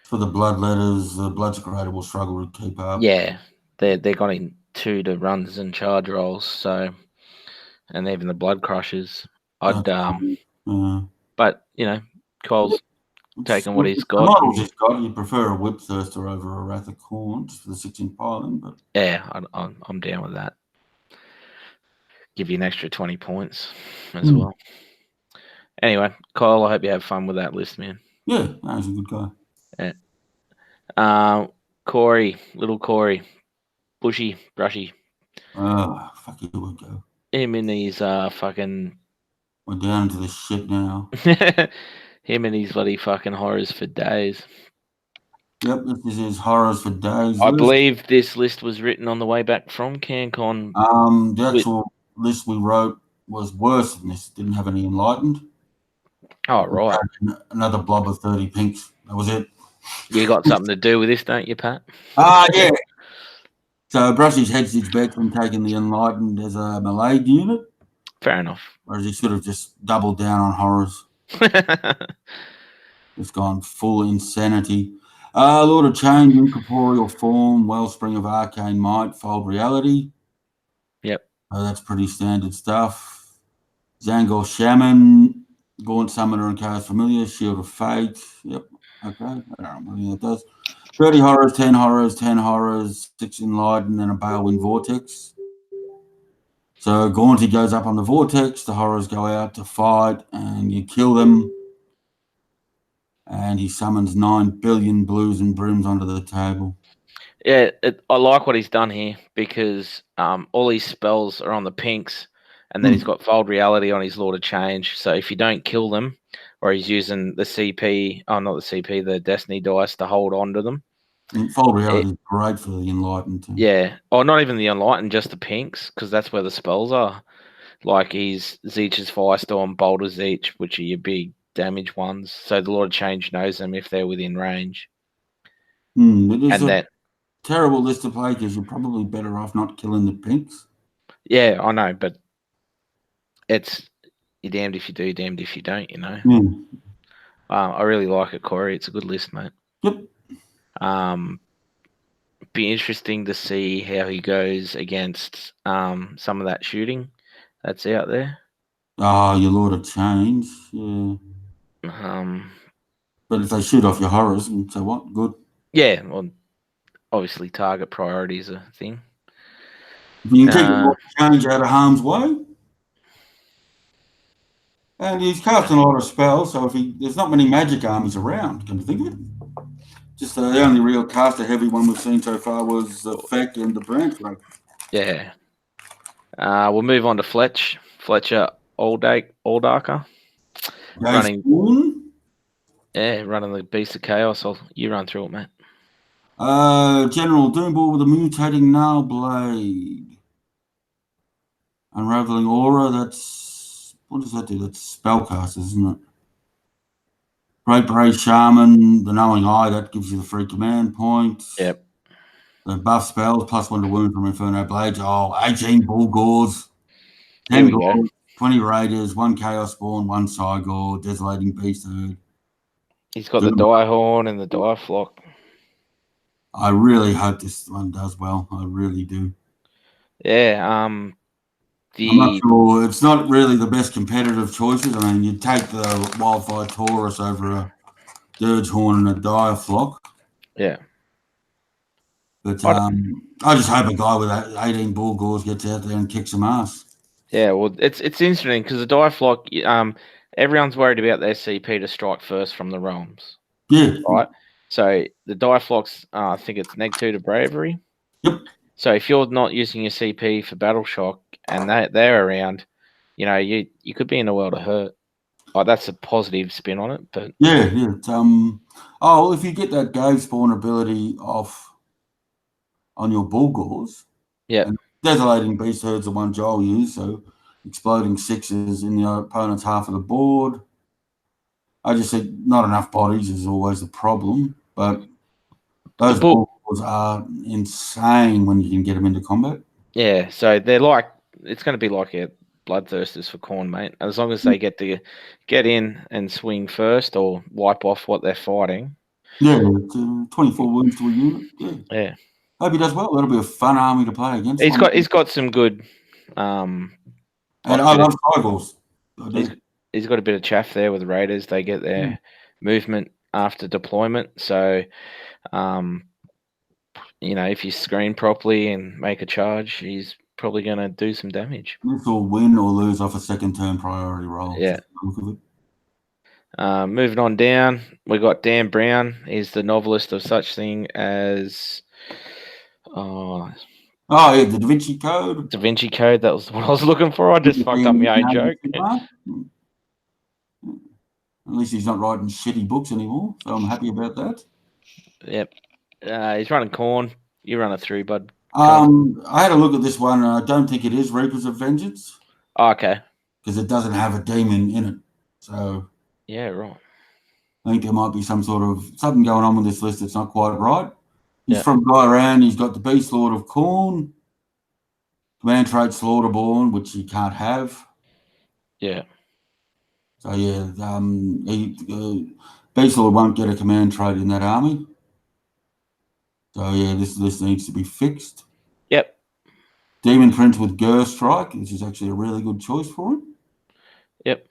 For the Bloodletters, the Blood Secretor will struggle to keep up. Yeah, they're got in 2 to runs and charge rolls, so, and even the Blood Crushers. But Cole's taking what he's got. The models he's got, you prefer a Whip Thirster over a Wrath of Corn just for the 6-inch piling, but yeah, I'm down with that. Give you an extra 20 points as well. Anyway, Kyle, I hope you have fun with that list, man. Yeah, he's a good guy. Yeah. Corey, little Corey, bushy, brushy. Oh, fuck, here we go. Him and his fucking... We're down into this shit now. Him and his bloody fucking horrors for days. Yep, this is his horrors for days I list. believe this list was written on the way back from CanCon. The actual list we wrote was worse than this. It didn't have any enlightened. Oh, right. Another blob of 30 pinks. That was it. You got something to do with this, don't you, Pat? Yeah. So Brushy's head back from taking the enlightened as a Malay unit. Fair enough. Whereas he should have just doubled down on horrors. Just gone full insanity. Lord of Change, Incorporeal Form, Wellspring of Arcane Might, Fold Reality. Yep. That's pretty standard stuff. Zangor Shaman, Gaunt Summoner and Chaos Familiar, Shield of Fate. Yep. Okay. I don't know what any of that does. 30 horrors, 10 horrors, 10 horrors, 6 Enlighten, and a Balewind Vortex. So Gaunty goes up on the Vortex, the horrors go out to fight, and you kill them. And he summons 9 billion blues and brims onto the table. Yeah, I like what he's done here because all his spells are on the pinks, and then he's got Fold Reality on his Lord of Change. So if you don't kill them, or he's using the CP, not the CP, the Destiny dice to hold on to them. And Fold Reality is great for the Enlightened too. Yeah, or not even the Enlightened, just the pinks, because that's where the spells are. Like he's Zeech's Firestorm, Boulder Zeech, which are your big damage ones. So the Lord of Change knows them if they're within range. It is And a terrible list to play because you're probably better off not killing the pinks. Yeah, I know, but it's you're damned if you do, damned if you don't, you know. I really like it, Corey. It's a good list, mate. Yep. Be interesting to see how he goes against some of that shooting that's out there. Your Lord of Change, yeah. But if they shoot off your horrors, so what? Good. Yeah, well, obviously target priority is a thing. If you can keep the Lord of Change out of harm's way. And he's casting a lot of spells, so there's not many magic armies around, can you think of it? Just the only real caster heavy one we've seen so far was the Feck and the Branch Rope. Yeah. We'll move on to Fletcher Aldarker. Running the Beast of Chaos. You run through it, mate. General Doomball with a mutating Gnarl Blade. Unraveling Aura, what does that do? That's spellcasters, isn't it? Great Bray Shaman, the Knowing Eye, that gives you the free command points. Yep. The buff spells, +1 to wound from Inferno Blades. 18 Bullgores. 10 Gores, 20 Raiders, 1 Chaos Spawn, 1 Cygor, Desolating Beast Herd. He's got the Diehorn and the Dieflock. I really hope this one does well. I really do. Yeah. I'm not sure. It's not really the best competitive choices. I mean, you take the Wildfire Taurus over a Dirge Horn and a Dieflock. Yeah. But I just hope a guy with 18 Bullgores gets out there and kicks some ass. Yeah, well, it's interesting because the Dieflock, everyone's worried about their CP to strike first from the realms. Yeah. Right? So the Dieflocks, I think it's -2 to Bravery. Yep. So if you're not using your CP for Battle Shock and they're around, you could be in a world of hurt. Like that's a positive spin on it, but yeah. If you get that Gave Spawn ability off on your Bullgores, yeah, Desolating Beast Herd's the one Joel used, so exploding 6s in the opponent's half of the board. I just said not enough bodies is always the problem, but those Bullgores are insane when you can get them into combat. Yeah, so they're it's going to be like a Bloodthirsters for Khorne, mate. As long as they get to get in and swing first or wipe off what they're fighting. Yeah, 24 wounds to a unit. Yeah. Hope he does well. That'll be a fun army to play against. He's got some good. And I love Cygors. He's got a bit of chaff there with Raiders. They get their movement after deployment. So, if you screen properly and make a charge, he's probably going to do some damage. This will win or lose off a second turn priority roll. Yeah. Moving on down, we got Dan Brown. He's the novelist of such thing as. The Da Vinci Code. Da Vinci Code. That was what I was looking for. I just fucked up my own joke. At least he's not writing shitty books anymore, so I'm happy about that. Yep. He's running corn. You run it through, bud. I had a look at this one, and I don't think it is Reapers of Vengeance Oh, okay. because it doesn't have a demon in it. So Yeah, right. I think there might be some sort of something going on with this list that's not quite right. He's Yeah. from Guyran. He's got the Beast Lord of Corn, Command Trait Slaughterborn, which he can't have. Yeah. So yeah, Beast Lord won't get a command trait in that army. So yeah, this list needs to be fixed. Yep. Demon Prince with Gur Strike, which is actually a really good choice for him. Yep.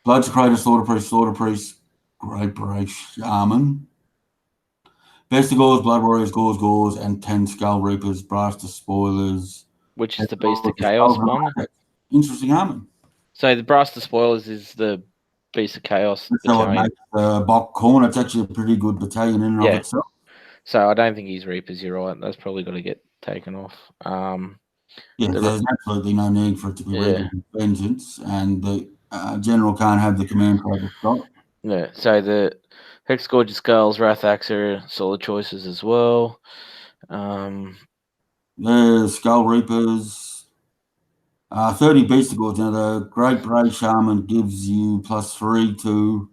Bloodsecrator, Slaughter Priest, Great Brave Shaman. Vestigores, Blood Warriors, Gores, and 10 Skull Reapers, Brass Despoilers. Which is the Beast of Chaos one. Interesting army. So the Brass Despoilers is the Beast of Chaos That's how it battalion. makes Bok Corn. It's actually a pretty good battalion in and of itself. So I don't think he's Reapers. You're right. That's probably got to get taken off. Yeah, there's absolutely no need for it to be Reapers of Vengeance, and the general can't have the command trait to stop. Yeah. So the Hex Gorgeous Skulls, Wrath Axe are solid choices as well. The Skull Reapers, 30 Beasticles. Now, the Great Brave Shaman gives you +3 to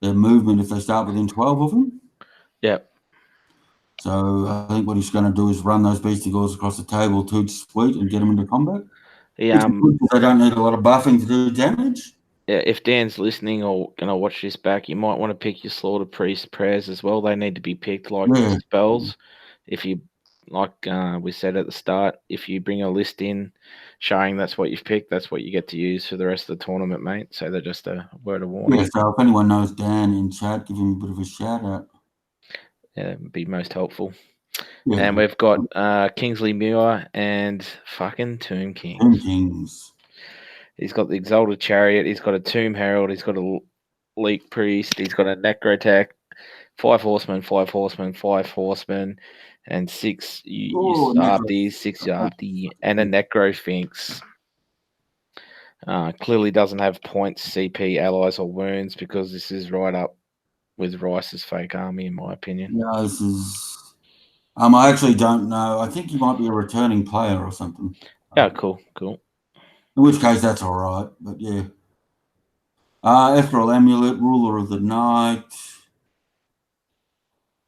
their movement if they start within 12 of them. Yep. So I think what he's going to do is run those Beasticles across the table, toot sweet, and get them into combat. Yeah. They don't need a lot of buffing to do damage. Yeah, if Dan's listening or gonna watch this back, you might want to pick your Slaughter Priest prayers as well. They need to be picked like spells. If you, like we said at the start, if you bring a list in showing that's what you've picked, that's what you get to use for the rest of the tournament, mate. So they're just a word of warning. Yeah, so if anyone knows Dan in chat, give him a bit of a shout out. Yeah, it'd be most helpful. Yeah. And we've got Kingsley Muir and fucking Tomb Kings. Tomb Kings. He's got the Exalted Chariot. He's got a Tomb Herald. He's got a Leak Priest. He's got a Necrotech. 5 horsemen, 5 horsemen, 5 horsemen, and 6 Yusabdi, 6 Yabdi, and a Necrosphinx. Clearly doesn't have points, CP, allies, or wounds because this is right up with Rice's fake army, in my opinion. Yeah, this is. I actually don't know. I think he might be a returning player or something. Yeah, cool. In which case, that's all right. But yeah. Ethereal Amulet, Ruler of the Night.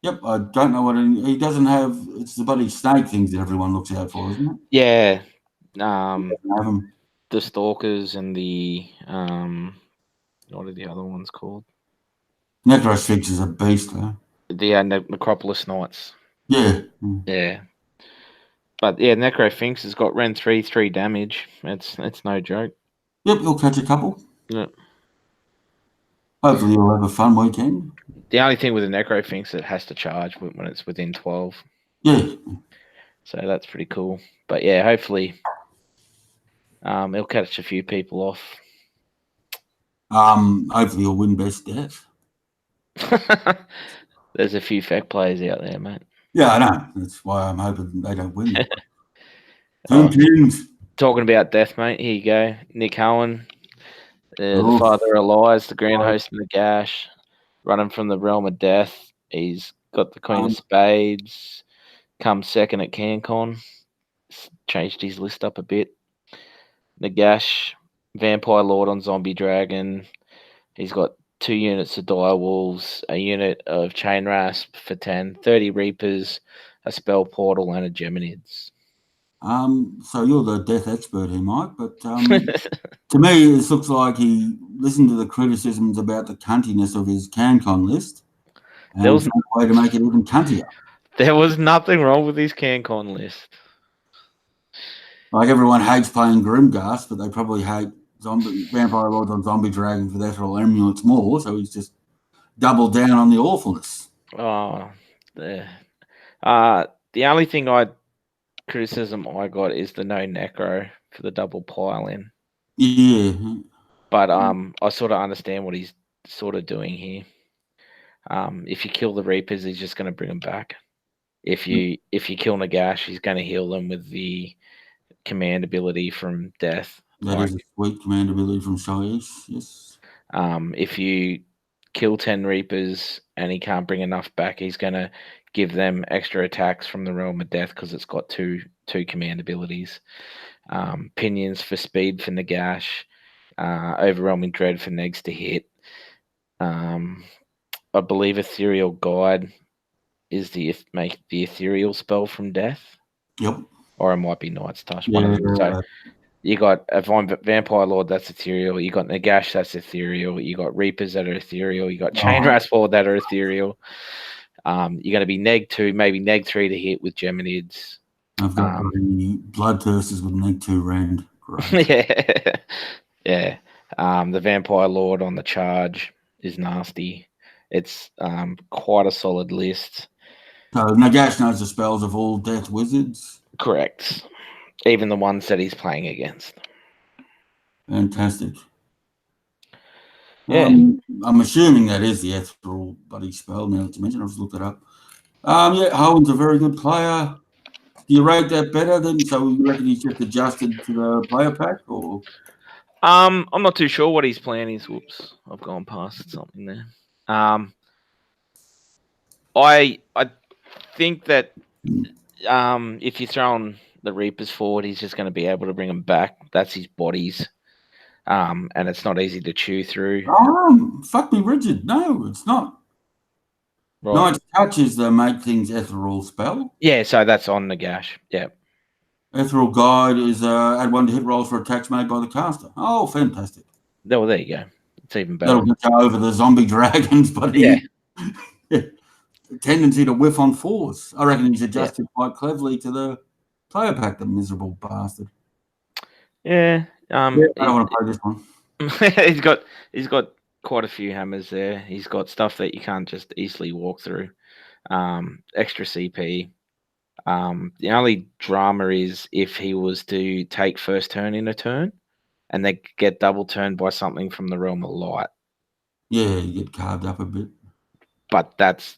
Yep, I don't know what he doesn't have. It's the bloody snake things that everyone looks out for, isn't it? Yeah. Have them. The Stalkers and the what are the other ones called? Necrosphinx is a beast, though. The Necropolis Knights. Yeah. Yeah. But yeah, Necrosphinx has got Ren 3 damage. It's no joke. Yep, he'll catch a couple. Yep. Hopefully you'll have a fun weekend. The only thing with a Necrosphinx, it has to charge when it's within 12. Yeah. So that's pretty cool. But yeah, hopefully he'll catch a few people off. Hopefully you'll win best death. There's a few fact players out there, mate. Yeah, I know. That's why I'm hoping they don't win. Tomb Kings. Talking about death, mate. Here you go. Nick Owen, the father of lies, the grand host in the gash, running from the realm of death. He's got the Queen of Spades, comes second at CanCon. Changed his list up a bit. Nagash, Vampire Lord on Zombie Dragon. He's got 2 units of Dire Wolves, a unit of Chain Rasp for 10, 30 Reapers, a Spell Portal, and a Geminids. So you're the death expert here, Mike, but to me, this looks like he listened to the criticisms about the cuntiness of his CanCon list and found a way to make it even cuntier. There was nothing wrong with his CanCon list. Like everyone hates playing Grimghast, but they probably hate Vampire Lords on Zombie Dragons with Ethereal Amulets more, so he's just doubled down on the awfulness. Oh, the only thing criticism I got is the no necro for the double pile in. Yeah. But I sort of understand what he's sort of doing here. If you kill the Reapers, he's just going to bring them back. If you kill Nagash, he's going to heal them with the command ability from Death. That is a sweet command ability from Shaiish, yes. If you kill 10 Reapers and he can't bring enough back, he's going to give them extra attacks from the Realm of Death because it's got two command abilities. Pinions for speed for Nagash, Overwhelming Dread for negs to hit. I believe Ethereal Guide is the ethereal spell from death. Yep. Or it might be Knight's Touch. Yeah. One of them. So you got a Vampire Lord, that's ethereal. You got Nagash, that's ethereal. You got Reapers that are ethereal. You got Chain Rascal that are ethereal. You're going to be neg 2, maybe neg 3 to hit with Geminids. I've got the Bloodthirsters with neg 2 rend. Great. Yeah. Yeah. The Vampire Lord on the charge is nasty. It's quite a solid list. So Nagash knows the spells of all death wizards. Correct. Even the ones that he's playing against. Fantastic. Yeah. I'm assuming that is the ethereal bloody spell now that you mentioned. I'll just look it up. Yeah, Hohen's a very good player. Do you rate that better than, so you reckon he's just adjusted to the player pack, or? I'm not too sure what his plan is. Whoops, I've gone past something there. I think that if you throw on the Reapers forward, he's just going to be able to bring them back. That's his bodies, and it's not easy to chew through. Fuck me rigid. No, it's not. Right. Knight's Touch is the make things ethereal spell. Yeah, so that's on Nagash. Yeah. Ethereal Guide is add 1 to hit rolls for attacks made by the caster. Oh, fantastic. Well, there you go. It's even better. That'll get you over the zombie dragons, but yeah. Tendency to whiff on 4s. I reckon he's adjusted quite cleverly to the player pack, the miserable bastard. Yeah. I don't want to play this one. he's got quite a few hammers there. He's got stuff that you can't just easily walk through. Extra CP. The only drama is if he was to take first turn in a turn and they get double turned by something from the Realm of Light. Yeah, you get carved up a bit. But that's,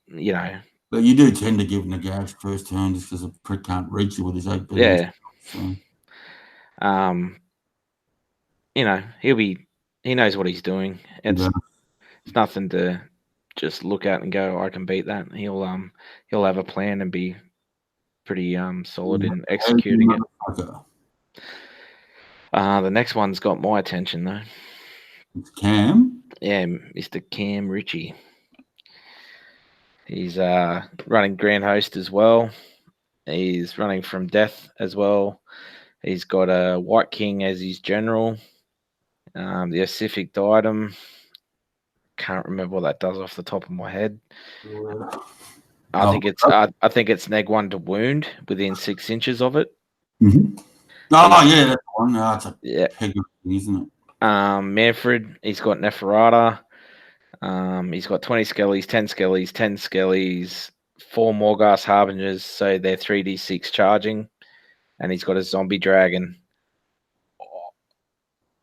But you do tend to give Nagash first turn just because the prick can't reach you with his 8 billion. Yeah. So. He knows what he's doing. It's nothing to just look at and go, I can beat that. He'll have a plan and be pretty solid in executing it. The next one's got my attention though. It's Cam. Yeah, Mr. Cam Ritchie. He's running Grand Host as well. He's running from Death as well. He's got a White King as his general. The Pacific Diadem. Can't remember what that does off the top of my head. I think it's neg 1 to wound within 6 inches of it. Mm-hmm. Oh yeah, that's one. No, it's a peg, isn't it? Manfred, he's got Neferata. He's got 20 skellies, 10 skellies, 10 skellies, 4 Morghast Harbingers, so they're 3d6 charging, and he's got a zombie dragon.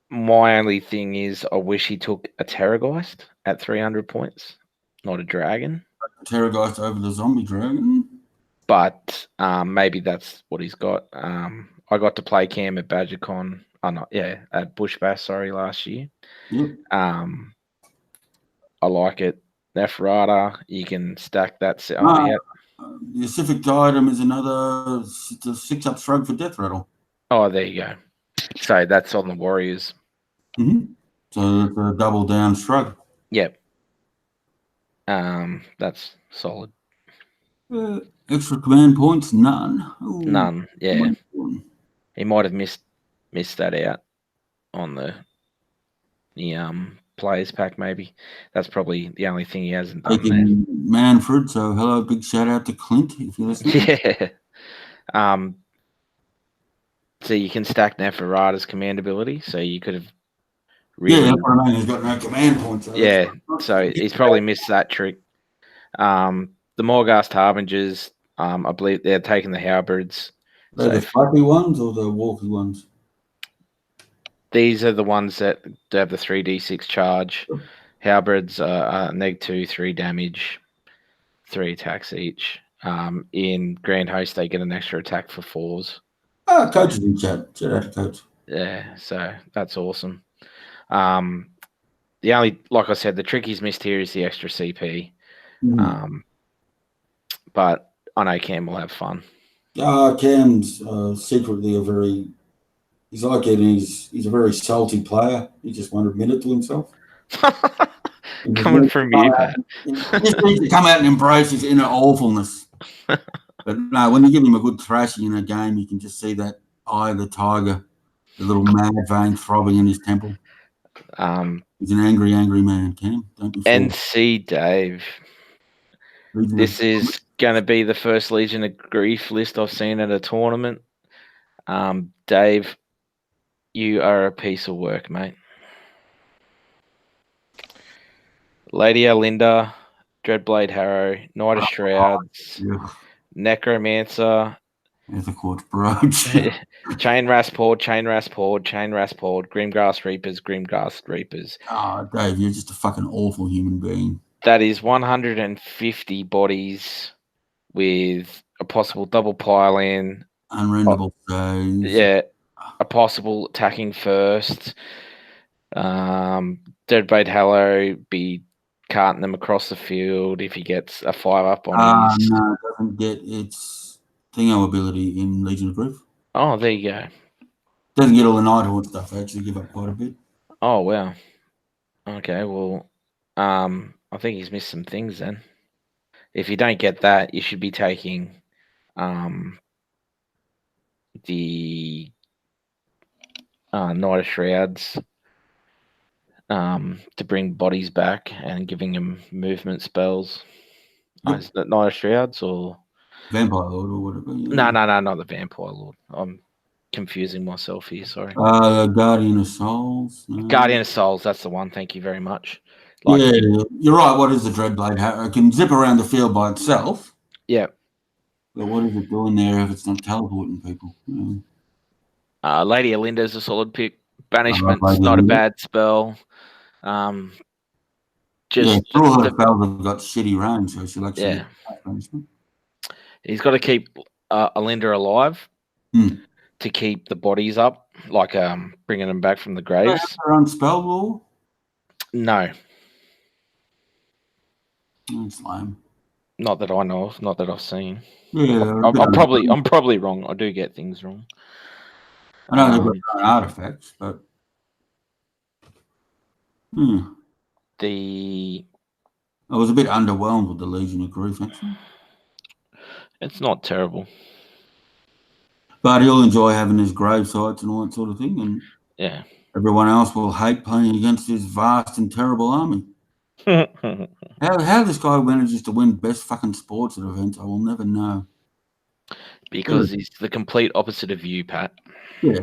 My only thing is, I wish he took a Terrorgeist at 300 points, not a dragon. Terrorgeist over the zombie dragon. But maybe that's what he's got. I got to play Cam at Badgacon. At Bush Bass, last year. Yep. I like it. Neferata, you can stack that. The Pacific Diadem is another 6-up shrug for Death Rattle. Oh, there you go. So that's on the Warriors. Mm-hmm. So it's a double down shrug. Yep. That's solid. Extra command points, none. Ooh, none. Yeah. He might have missed that out on the players pack. Maybe that's probably the only thing he hasn't done there. Manfred. So hello, big shout out to Clint if you're listening. Yeah. So you can stack Neferata's command ability. So you could have really. Yeah, that's what I mean. He's got no command points. So he's probably missed that trick. The Morghast Harbingers, I believe they're taking the Halberds. Are they the fluffy ones or the walkie ones? These are the ones that have the 3d6 charge. Halberds are neg 2, 3 damage, 3 attacks each. In Grand Host, they get an extra attack for 4s. Coach is in chat. Shout out to Coach. Yeah, so that's awesome. The only, like I said, the trick he's missed here is the extra CP. But I know Cam will have fun. Cam's secretly a very. He's like it. He's a very salty player. He just won't admit it to himself. Coming from you, Pat. He just needs to come out and embrace his inner awfulness. But no, when you give him a good thrashing in a game, you can just see that eye of the tiger, the little mad vein throbbing in his temple. He's an angry, angry man, Cam. Don't be fooled. NC Dave. This is going to be the first Legion of Grief list I've seen at a tournament. Dave, you are a piece of work, mate. Lady Alinda, Dreadblade Harrow, Knight of Shrouds, Necromancer, Etherquartz Brooch, Chain Raspord, Chain Raspord, Chain Raspord, Grimgrass Reapers, Grimgrass Reapers. Oh, Dave, you're just a fucking awful human being. That is 150 bodies with a possible double pile-in. Unrendable saves. Yeah, a possible attacking first. Deadblade Hallow be carting them across the field if he gets a 5-up on his. No, it doesn't get its thingo ability in Legion of Grief. Oh, there you go. Doesn't get all the Nighthawk stuff. I actually give up quite a bit. Oh, wow. Okay, well, I think he's missed some things then. If you don't get that, you should be taking the Knight of Shrouds to bring bodies back and giving him movement spells. Yep. Is that Knight of Shrouds or Vampire Lord or whatever? No, not the Vampire Lord. I'm confusing myself here. Sorry. Guardian of Souls. No. Guardian of Souls. That's the one. Thank you very much. Yeah, you're right. What is the Dreadblade? It can zip around the field by itself. Yeah. But what is it doing there if it's not teleporting people? Lady Alinda is a solid pick. Banishment's not a bad spell. All her spells have got shitty range, so she'll actually get banishment. He's got to keep Alinda alive to keep the bodies up, like bringing them back from the graves. Her own spell law? No. That's lame. Not that I know of. Not that I've seen. Yeah, I'm probably wrong. I do get things wrong. I know they've got their own artifacts, but I was a bit underwhelmed with the Legion of Grief, actually. It's not terrible. But he'll enjoy having his grave sites and all that sort of thing, and everyone else will hate playing against his vast and terrible army. How this guy manages to win best fucking sports at events, I will never know. Because he's the complete opposite of you, Pat. Yeah.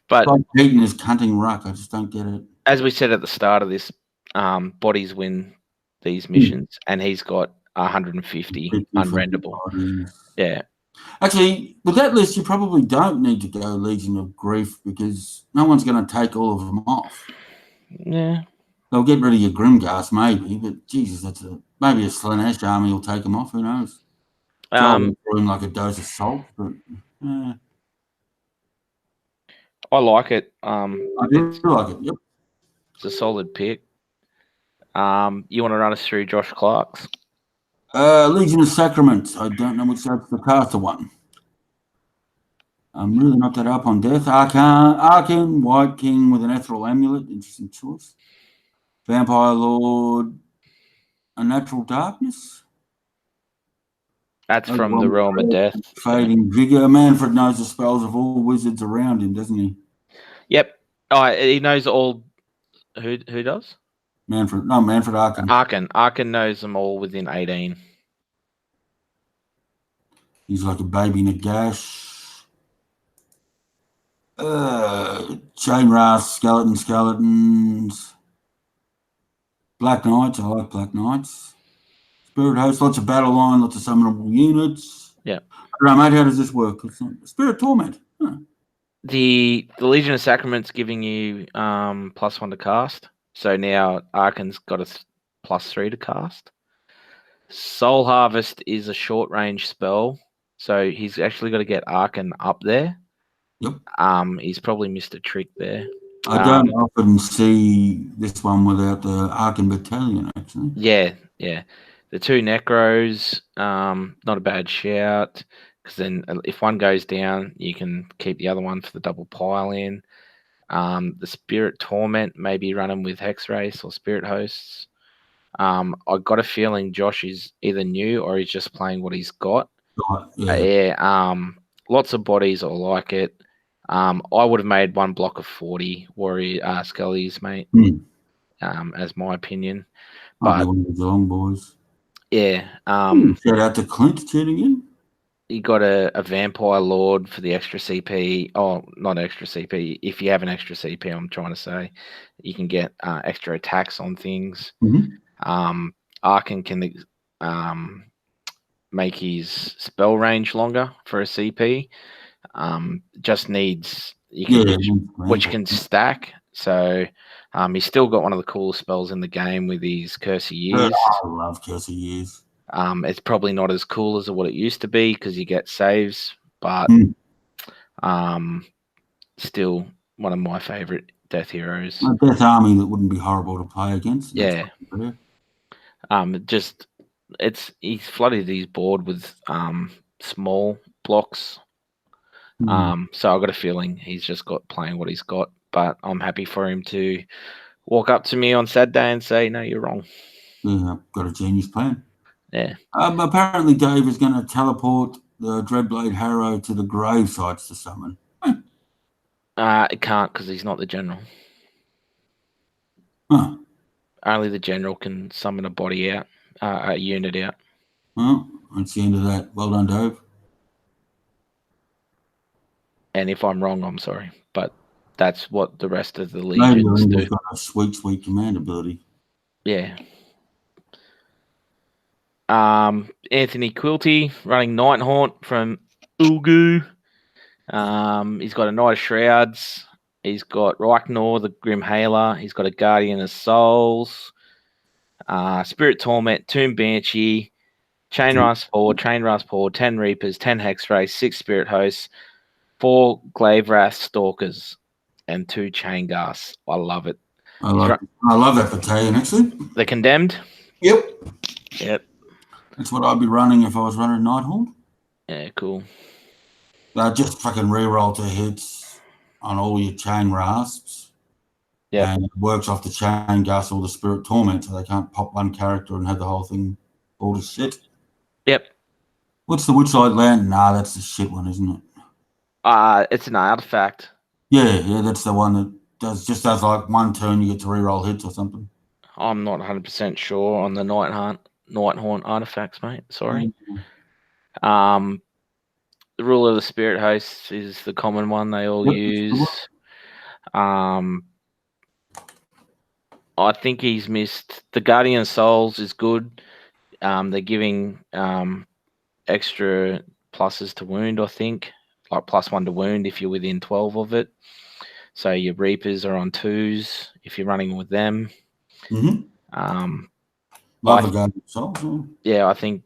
But like beating his cunting ruck, I just don't get it. As we said at the start of this, bodies win these missions, and he's got 150 unrendable. Yeah. Actually, with that list, you probably don't need to go Legion of Grief because no one's going to take all of them off. Yeah. They'll get rid of your Grimghast, maybe, but Jesus, maybe a Slanesh army will take them off. Who knows? Throw him like a dose of salt, but I like it. I do like it. Yep. It's a solid pick. You want to run us through Josh Clark's? Legion of Sacraments. I don't know which that's the caster one. I'm really not that up on death. Arcan, White King with an Ethereal Amulet. Interesting choice. Vampire Lord, a Natural Darkness. That's from the Realm of Death. Fading Vigor. Manfred knows the spells of all wizards around him, doesn't he? Yep. He knows all. Who does? Manfred Arcan. Arcan knows them all within 18. He's like a baby Nagash. Chain Wrath, Skeletons. Black Knights. I like Black Knights. Spirit Host, lots of battle line, lots of summonable units. Yeah. I don't know, mate, how does this work? Spirit Torment. Huh. The Legion of Sacraments giving you +1 to cast. So now Arcan's got a +3 to cast. Soul Harvest is a short range spell. So he's actually got to get Arcan up there. Yep. He's probably missed a trick there. I don't often see this one without the Arkan Battalion, actually. Yeah. The 2 Necros, not a bad shout, because then if one goes down, you can keep the other one for the double pile in. The Spirit Torment, maybe running with Hex Race or Spirit Hosts. I got a feeling Josh is either new or he's just playing what he's got. Right, yeah. Lots of bodies. I like it. I would have made one block of 40 Warrior Skellies, mate. As my opinion. Might be But one of the long boys. yeah, Shout out to Clint tuning in. you got a Vampire Lord for the extra CP. Oh, not extra CP. If you have an extra CP, I'm trying to say, you can get extra attacks on things. Arkan can make his spell range longer for a CP. Just needs which can stack. So he's still got one of the coolest spells in the game with his Curse of Years. I love Curse of Years. It's probably not as cool as what it used to be because you get saves, but still one of my favorite death heroes. A death army that wouldn't be horrible to play against. Yeah. He's flooded his board with small blocks. So I've got a feeling he's just got playing what he's got, but I'm happy for him to walk up to me on Saturday and say, no, you're wrong. Yeah, got a genius plan. Yeah. Apparently Dave is going to teleport the Dreadblade Harrow to the grave sites to summon. It can't because he's not the general. Huh. Only the general can summon a body out, a unit out. Well, that's the end of that. Well done, Dave. And if I'm wrong, I'm sorry, but that's what the rest of the legions do. Got a sweet command ability. Yeah. Anthony Quilty running Night Haunt from Ulgu. He's got a Knight of Shrouds. He's got Reichner, the Grim Hailer. He's got a Guardian of Souls. Spirit Torment, Tomb Banshee, Chain Rasp Forward, 10 Reapers, 10 Hex Race, 6 Spirit Hosts, 4 Glaverath Stalkers, and 2 Chain Gas. I love it. I love that battalion, actually. The Condemned? Yep. That's what I'd be running if I was running Nighthawk. Yeah, cool. Just fucking reroll 2 hits on all your Chain Rasps. Yeah. And it works off the Chain Gas or the Spirit Torment, so they can't pop one character and have the whole thing all to shit. Yep. What's the Witchlight Land? Nah, that's the shit one, isn't it? It's an artifact. Yeah, that's the one that does like one turn you get to reroll hits or something. I'm not 100% sure on the Night Haunt artifacts, mate. Sorry. The Rule of the Spirit Hosts is the common one they all use. I think he's missed the Guardian of Souls is good. They're giving extra pluses to wound, I think, like +1 to wound if you're within 12 of it. So your Reapers are on 2s if you're running with them. Love the Guardian of Souls. Yeah, I think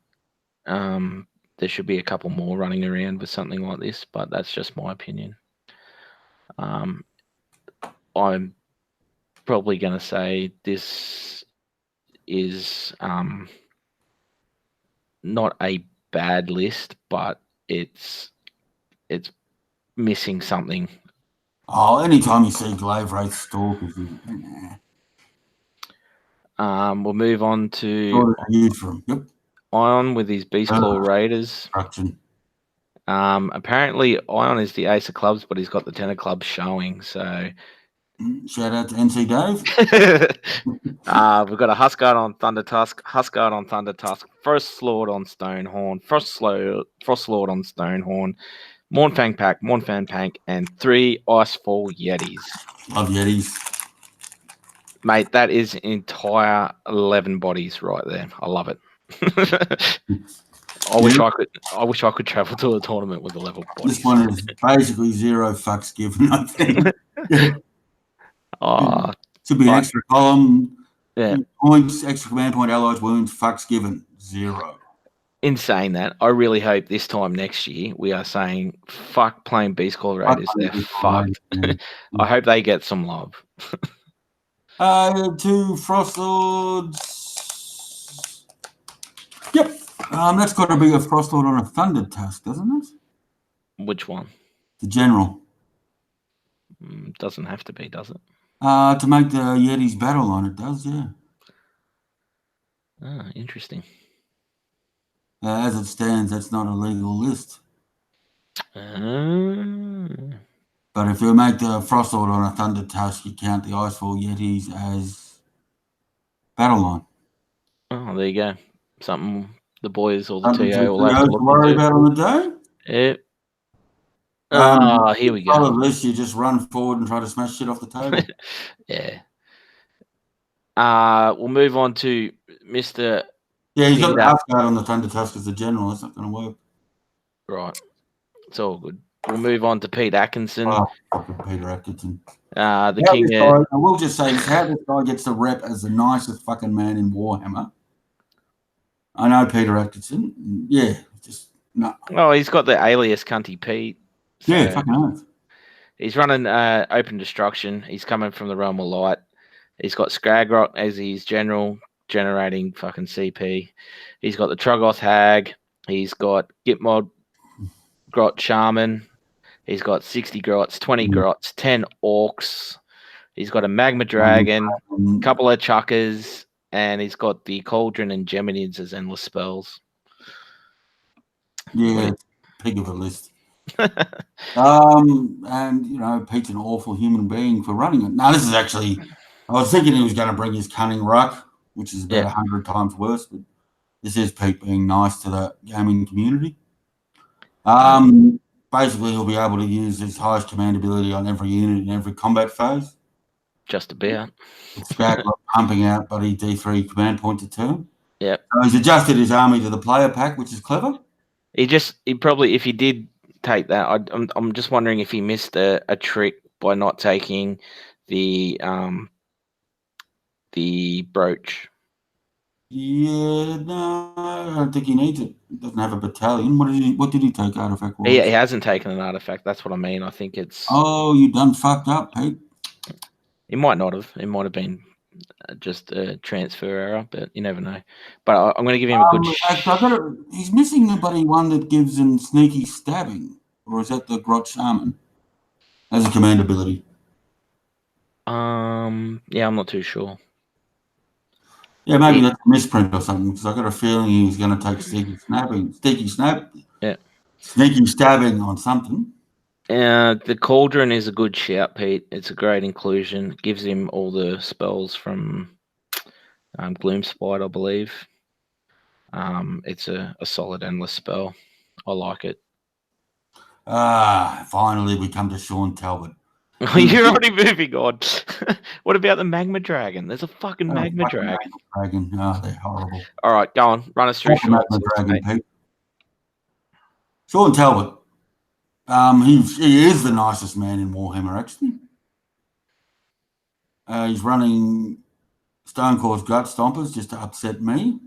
there should be a couple more running around with something like this, but that's just my opinion. I'm probably going to say this is not a bad list, but it's missing something. Oh, anytime you see Glaive Wraith Stalkers, we'll move on to Ion with his Beastclaw Raiders. Apparently Ion is the ace of clubs, but he's got the 10 of clubs showing, so shout out to NC Dave. We've got a Huskard on Thunder Tusk, Frost Lord on Stonehorn, Frost Lord on Stonehorn, Mournfang Pack, and 3 Icefall Yetis. Love Yetis. Mate, that is entire 11 bodies right there. I love it. I wish I could travel to a tournament with 11 bodies. This one is basically 0 fucks given, I think. Should be an extra column. Yeah. Points, extra command point, allies, wounds, fucks given, 0. in saying that, I really hope this time next year we are saying fuck playing Beast Call Raiders. They're fucked. I hope they get some love. 2 Frost Lords. Yep. That's got to be a Frost Lord on a Thunder Tusk, doesn't it? Which one? The General. Doesn't have to be, does it? To make the Yeti's battle line, it does, yeah. Interesting. As it stands, that's not a legal list. But if you make the Frost Lord on a Thunder Tusk, you count the Icefall Yetis as battle line. Oh, there you go. Something the boys or the Something TO will have to look worry into. about on the day. Yep. Here we go. Follow this, you just run forward and try to smash shit off the table. Yeah. We'll move on to Mr. Yeah, he's got Asgard on the Thunder Tusk as the General. That's not going to work. Right. It's all good. We'll move on to Pete Atkinson. Oh, fucking Peter Atkinson. The king. I will just say this: how this guy gets the rep as the nicest fucking man in Warhammer. I know Peter Atkinson. Yeah, just no. Oh, he's got the alias Cunty Pete. So yeah, fucking nice. He's running Open Destruction. He's coming from the Realm of Light. He's got Skagrot as his general, generating fucking CP. He's got the Troggoth Hag. He's got Gitmod Grot Shaman. He's got 60 Grots, 20 Grots, 10 Orcs. He's got a Magma Dragon, a couple of Chuckers, and he's got the Cauldron and Geminids as endless spells. Yeah, pig of a list. And Pete's an awful human being for running it. Now, this is actually, I was thinking he was going to bring his Cunning Ruck, which is about 100 times worse, but this is Pete being nice to the gaming community. Basically, he'll be able to use his highest command ability on every unit in every combat phase. Just about. Skagrot pumping out bloody D3 command points a turn. Yep. So he's adjusted his army to the player pack, which is clever. He probably, if he did take that, I'm just wondering if he missed a trick by not taking the brooch. Yeah, no, I don't think he needs it. He doesn't have a battalion. What did he take artifact wise? He hasn't taken an artifact. That's what I mean. I think it's. Oh, you done fucked up, Pete. He might not have. It might have been just a transfer error, but you never know. But I'm going to give him a good. He's missing the bloody one that gives him sneaky stabbing, or is that the Grot Shaman as a command ability? Yeah, I'm not too sure. Yeah, maybe that's a misprint or something, because I got a feeling he was going to take sneaky stabbing on something. The Cauldron is a good shout, Pete. It's a great inclusion. It gives him all the spells from Gloomspite, I believe. It's a solid endless spell. I like it. Finally we come to Sean Talbot. You're already moving on. What about the Magma Dragon? There's a fucking Magma Dragon. Oh, they're horrible. All right, go on. Run us through Sean. Sean Talbot. He is the nicest man in Warhammer, actually. He's running Stonecore's Gut Stompers just to upset me.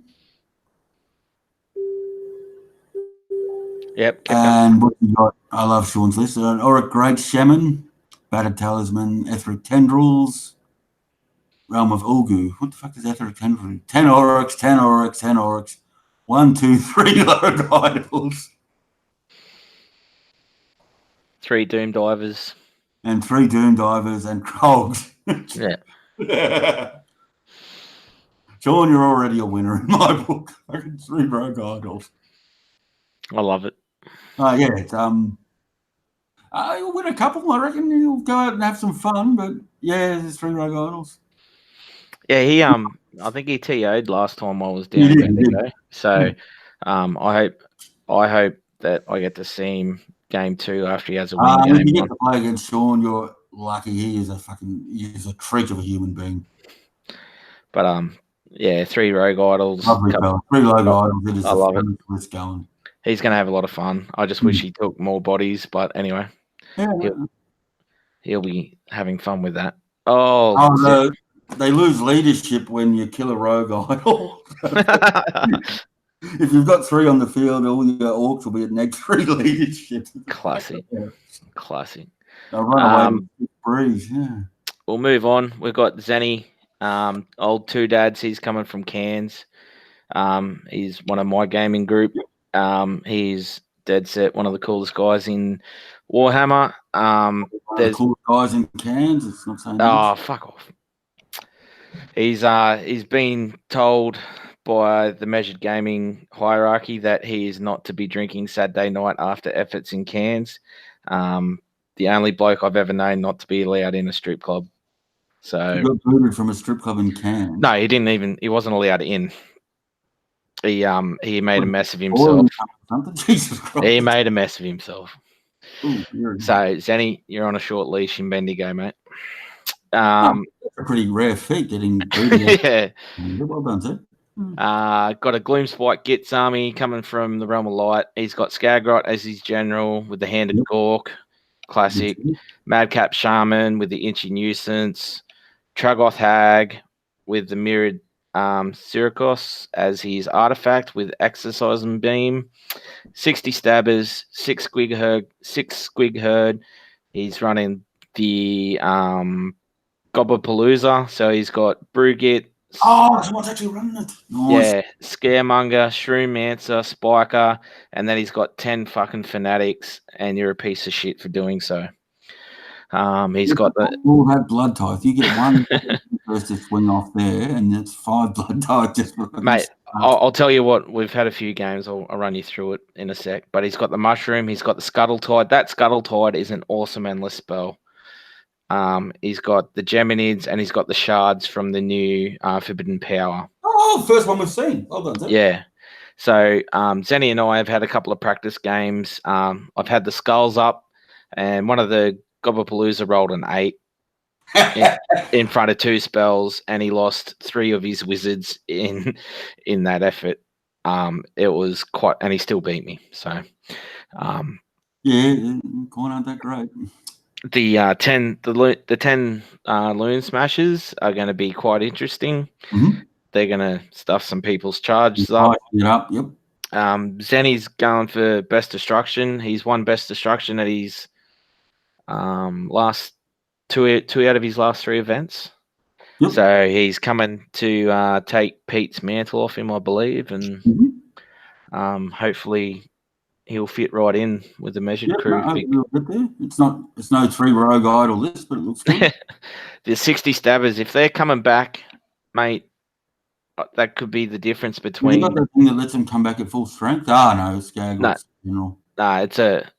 Yep. And what you got? I love Sean's list. Auric Great Shaman, Battered Talisman, Etheric Tendrils, Realm of Ulgu. What the fuck is Etheric Tendrils? 10 Aurics, 10 Aurics, 10 Aurics. 1, 2, 3 Lord Idols. 3 Doom Divers. And 3 Doom Divers and Krogs. Yeah. Sean, you're already a winner in my book. 3 Rogue Idols. I love it. Yeah, it's you'll win a couple, I reckon. You'll go out and have some fun, but yeah, there's 3 Rogue Idols. Yeah, he I think he TO'd last time I was down there. So I hope that I get to see him game 2 after he has a win game. If you get to play against Sean, you're lucky. He's a treat of a human being. But 3 Rogue Idols. Lovely fella. 3 Rogue Idols. It is I love it. It's going. He's going to have a lot of fun. I just wish he took more bodies, but anyway, he'll be having fun with that. They lose leadership when you kill a rogue idol. If you've got 3 on the field, all your orcs will be at next 3 leadership. Classic. Yeah. Classic. They'll run away with the breeze, yeah. We'll move on. We've got Zenny, old two dads. He's coming from Cairns. He's one of my gaming group. He's dead set, one of the coolest guys in Warhammer. One of the There's cool guys in Cairns. It's not saying much. fuck off. He's been told by the measured gaming hierarchy that he is not to be drinking Saturday night after efforts in Cairns. The only bloke I've ever known not to be allowed in a strip club. So He got booted from a strip club in Cairns. no, he didn't even. He wasn't allowed in. He made a mess of himself. Jesus Christ. He made a mess of himself. Ooh, So Zenny, you're on a short leash in Bendigo, mate. that's a pretty rare feat, getting booted. Yeah. Well done, sir. Got a Gloomspike Gits army coming from the Realm of Light. He's got Skagrot as his general with the Handed Gork. Classic. Madcap Shaman with the Inchy Nuisance. Tragoth Hag with the Mirrored Syracuse as his artifact with Exorcism Beam. 60 Stabbers, 6 Squig Herd. He's running the Gobblepalooza. So he's got Brewgit. Oh, someone's actually running it. Nice. Yeah, Scaremonger, Shroomancer, Spiker, and then he's got 10 fucking fanatics, and you're a piece of shit for doing so. He's got the all that blood tithe. You get one first to swing off there, and it's 5 blood tithe just for mate. I'll tell you what. We've had a few games. I'll run you through it in a sec. But he's got the mushroom. He's got the scuttle tide. That scuttle tide is an awesome endless spell. He's got the Geminids, and he's got the shards from the new Forbidden Power. Oh, first one we've seen. Well done, Zach. Yeah. So Zenny and I have had a couple of practice games. I've had the skulls up, and one of the Gobblepalooza rolled an 8 in front of 2 spells, and he lost 3 of his wizards in that effort. It was quite, and he still beat me. So, yeah, corn aren't that great. The 10 loon smashers are going to be quite interesting. Mm-hmm. They're going to stuff some people's charges up. Yep. Zenny's going for best destruction. He's won best destruction at his last two out of his last 3 events. Yep. So he's coming to take Pete's mantle off him, I believe, and hopefully he'll fit right in with the measured crew. It's no 3-rogue idol list, but it looks good. The 60 stabbers, if they're coming back, mate, that could be the difference between. You got that thing that lets them come back at full strength. No, Skagwat's general. No, it's a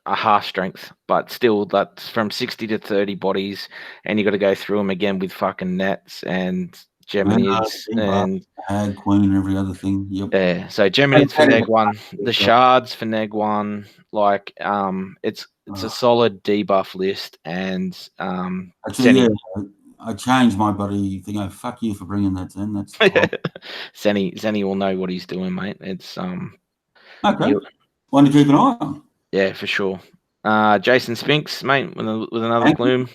half strength, but still, that's from 60 to 30 bodies, and you got to go through them again with fucking nets and Geminids and Hag, Queen, and every other thing. Yep. Yeah, so Geminids for Neg 1, the shards for Neg 1. Like, it's a solid debuff list, and actually, I changed my buddy thing. Oh, fuck you for bringing that in. That's Zenny will know what he's doing, mate. It's okay. One to keep an eye on. Yeah, for sure. Jason Spinks, mate, with another Gloom.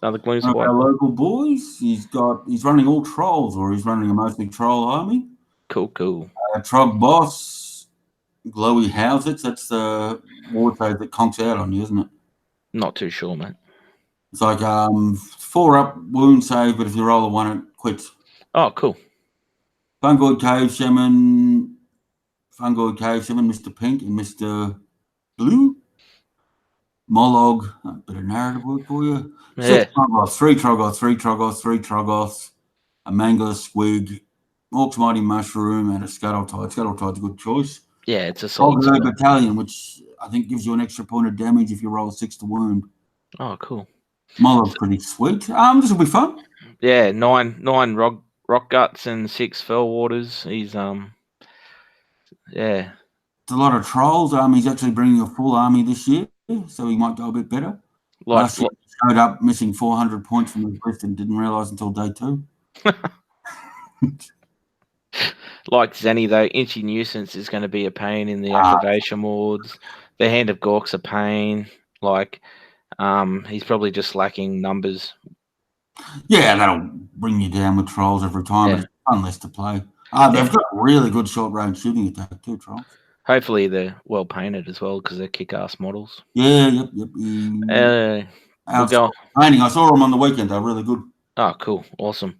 Another Gloom squad. Our local boys. He's running all trolls, or he's running a mostly troll army. Cool. Trog boss, glowy houses. That's the war save that conks out on you, isn't it? Not too sure, mate. It's like 4-up wound save, but if you roll a 1, it quits. Oh, cool. Fungoid Cave Shaman, Mr. Pink, and Mr. Blue. Molog, a bit of narrative work for you. Yeah. 3 Trogoths, a Mangler Squig, Orcs Mighty Mushroom, and a Scuttletide. Scuttletide's a good choice. Yeah, it's a solid battalion, which I think gives you an extra point of damage if you roll a 6 to wound. Oh, cool. Molog's pretty sweet. This will be fun. Yeah, 9 rock guts and 6 fell waters. He's yeah. It's a lot of trolls. He's actually bringing a full army this year, so he might go a bit better. Last year he showed up missing 400 points from his list and didn't realise until day 2. Like Zenny, though, Inchy Nuisance is going to be a pain in the activation wards. The Hand of Gork's a pain. Like, he's probably just lacking numbers. Yeah, that'll bring you down with trolls every time. Yeah. But it's fun list to play. They've got really good short range shooting attack too, Charles. Hopefully they're well painted as well because they're kick-ass models. Yeah, yep. We'll go. Painting. I saw them on the weekend. They're really good. Oh, cool. Awesome.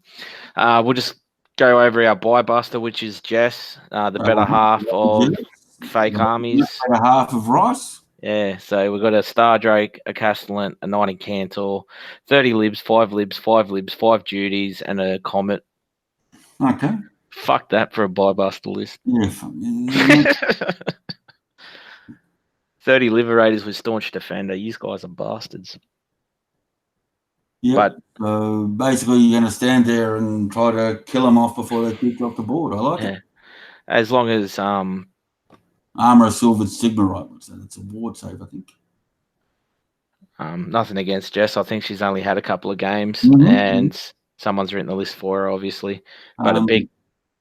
We'll just go over our buy buster, which is Jess, the better half of Fake Armies. Better half of Rice. Yeah, so we've got a Star Drake, a Castellan, a Knight in Cantor, 30 libs, 5 libs, 5 libs, 5 duties, and a Comet. Okay. Fuck that for a buy buster list. Yeah. 30 Liberators with Staunch Defender. You guys are bastards. Yeah. But so basically, you're going to stand there and try to kill them off before they kick off the board. I like it. As long as Armor Silvered Sigma, right? It's a ward save, I think. Nothing against Jess. I think she's only had a couple of games, Mm-hmm. and someone's written the list for her, obviously. But a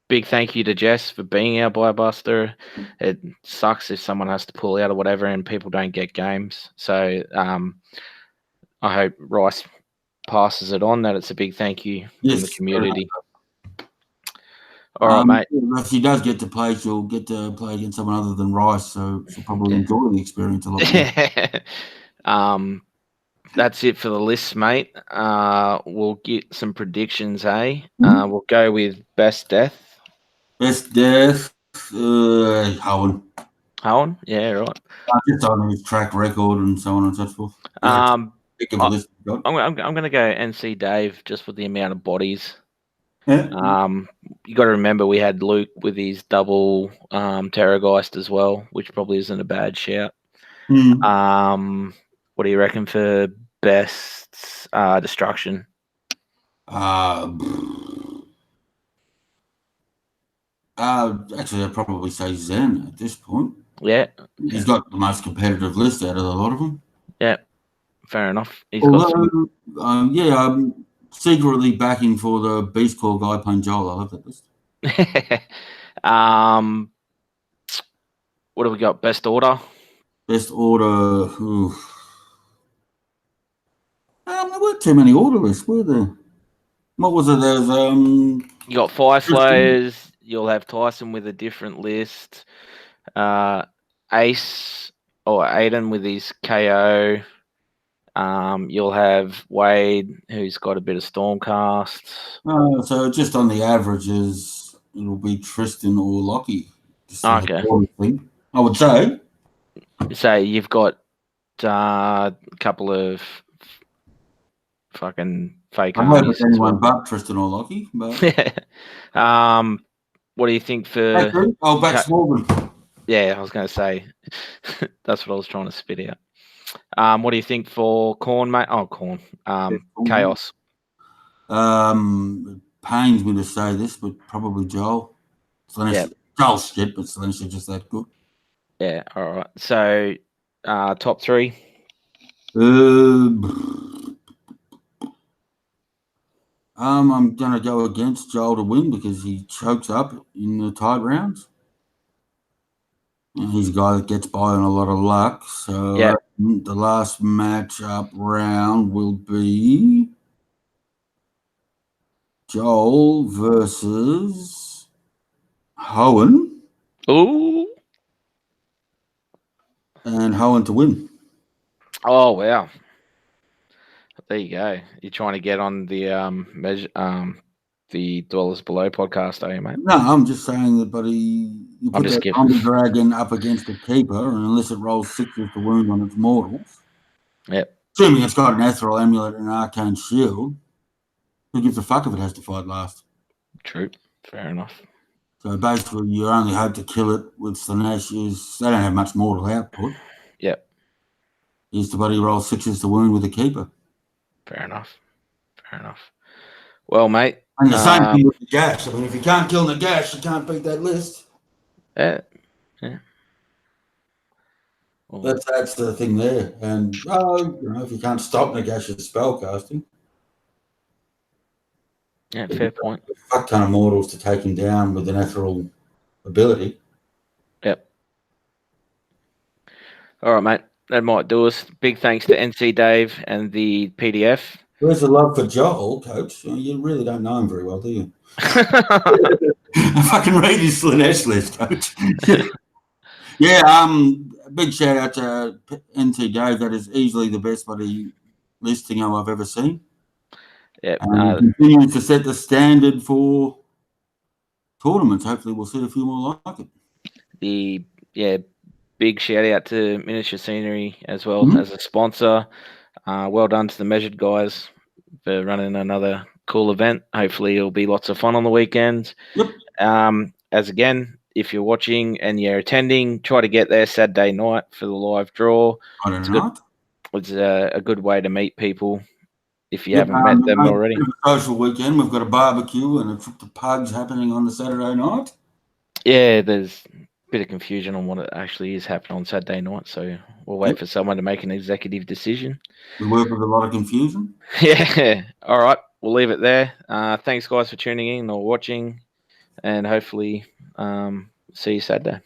big thank you to Jess for being our buy buster. It sucks if someone has to pull out or whatever, and people don't get games. So I hope Rice passes it on. That it's a big thank you from the community. All right, mate. If she does get to play, she'll get to play against someone other than Rice, so she'll probably enjoy the experience a lot more. That's it for the list, mate. We'll get some predictions, eh? We'll go with best death. Best death, Howen. Howen? Yeah, right. Just on his track record and so on and so forth. I'm going to go NC Dave just with the amount of bodies. Yeah. You got to remember we had Luke with his double Terrorgeist as well, which probably isn't a bad shout. What do you reckon for best destruction? Actually, I'd probably say Zen at this point. Yeah. He's got the most competitive list out of a lot of them. Yeah. Fair enough. I'm secretly backing for the Beast Core guy playing Joel. I love that list. What do we got? Best order? Best order. There weren't too many order lists, were there? What was it? There's you got Fire Slayers. You'll have Tyson with a different list. Ace or Aiden with his KO. You'll have Wade, who's got a bit of Stormcast. So just on the averages, it'll be Tristan or Lockie. Okay. I would say. So you've got a couple of fucking fake armies. I anyone but Tristan or Lockie. But... what do you think for... back Smorgon. Yeah, I was going to say. That's what I was trying to spit out. What do you think for Corn, mate? Oh, Corn. Chaos. It pains me to say this, but probably Joel. Joel's shit, but Slanesh just that good. Yeah, all right. So, top three? I'm going to go against Joel to win because he chokes up in the tight rounds. And he's a guy that gets by on a lot of luck. So the last match-up round will be Joel versus Howen. Ooh. And Howen to win. Oh, wow. There you go. You're trying to get on the the Dwellers Below podcast, are you, mate? No, I'm just saying that, buddy, you put that zombie dragon up against a keeper, and unless it rolls 6s to wound on its mortals, assuming it's got an ethereal amulet and an arcane shield, who gives a fuck if it has to fight last? True. Fair enough. So basically, you only hope to kill it with Slanesh is they don't have much mortal output. Yep. Is the buddy roll 6s to wound with a keeper? Fair enough. Fair enough. Well, mate. And the same thing with Nagash. I mean, if you can't kill Nagash, you can't beat that list. Yeah. Well, that's the thing there. And if you can't stop Nagash's spell casting. Yeah, fair point. A fuck ton of mortals to take him down with an ethereal ability. Yep. All right, mate. That might do us. Big thanks to NC Dave and the PDF. Where's the love for Joel, Coach? You really don't know him very well, do you? Fucking read his Slanesh list, Coach. Yeah, big shout out to NT Dave. That is easily the best bloody listing I've ever seen. Yeah, And he continues to set the standard for tournaments. Hopefully, we'll see a few more like it. Big shout out to Miniature Scenery as well Mhm. as a sponsor. Well done to the Measured guys for running another cool event. Hopefully, it'll be lots of fun on the weekend. Yep. As again, if you're watching and you're attending, try to get there Saturday night for the live draw. Friday night. It's a good way to meet people if you Yep. haven't met them already. Social weekend. We've got a barbecue and a trip to pugs happening on the Saturday night. Yeah, there's a bit of confusion on what it actually is happening on Saturday night, so we'll wait for someone to make an executive decision. We work with a lot of confusion. Yeah. All right. We'll leave it there. Thanks, guys, for tuning in or watching, and hopefully see you Saturday.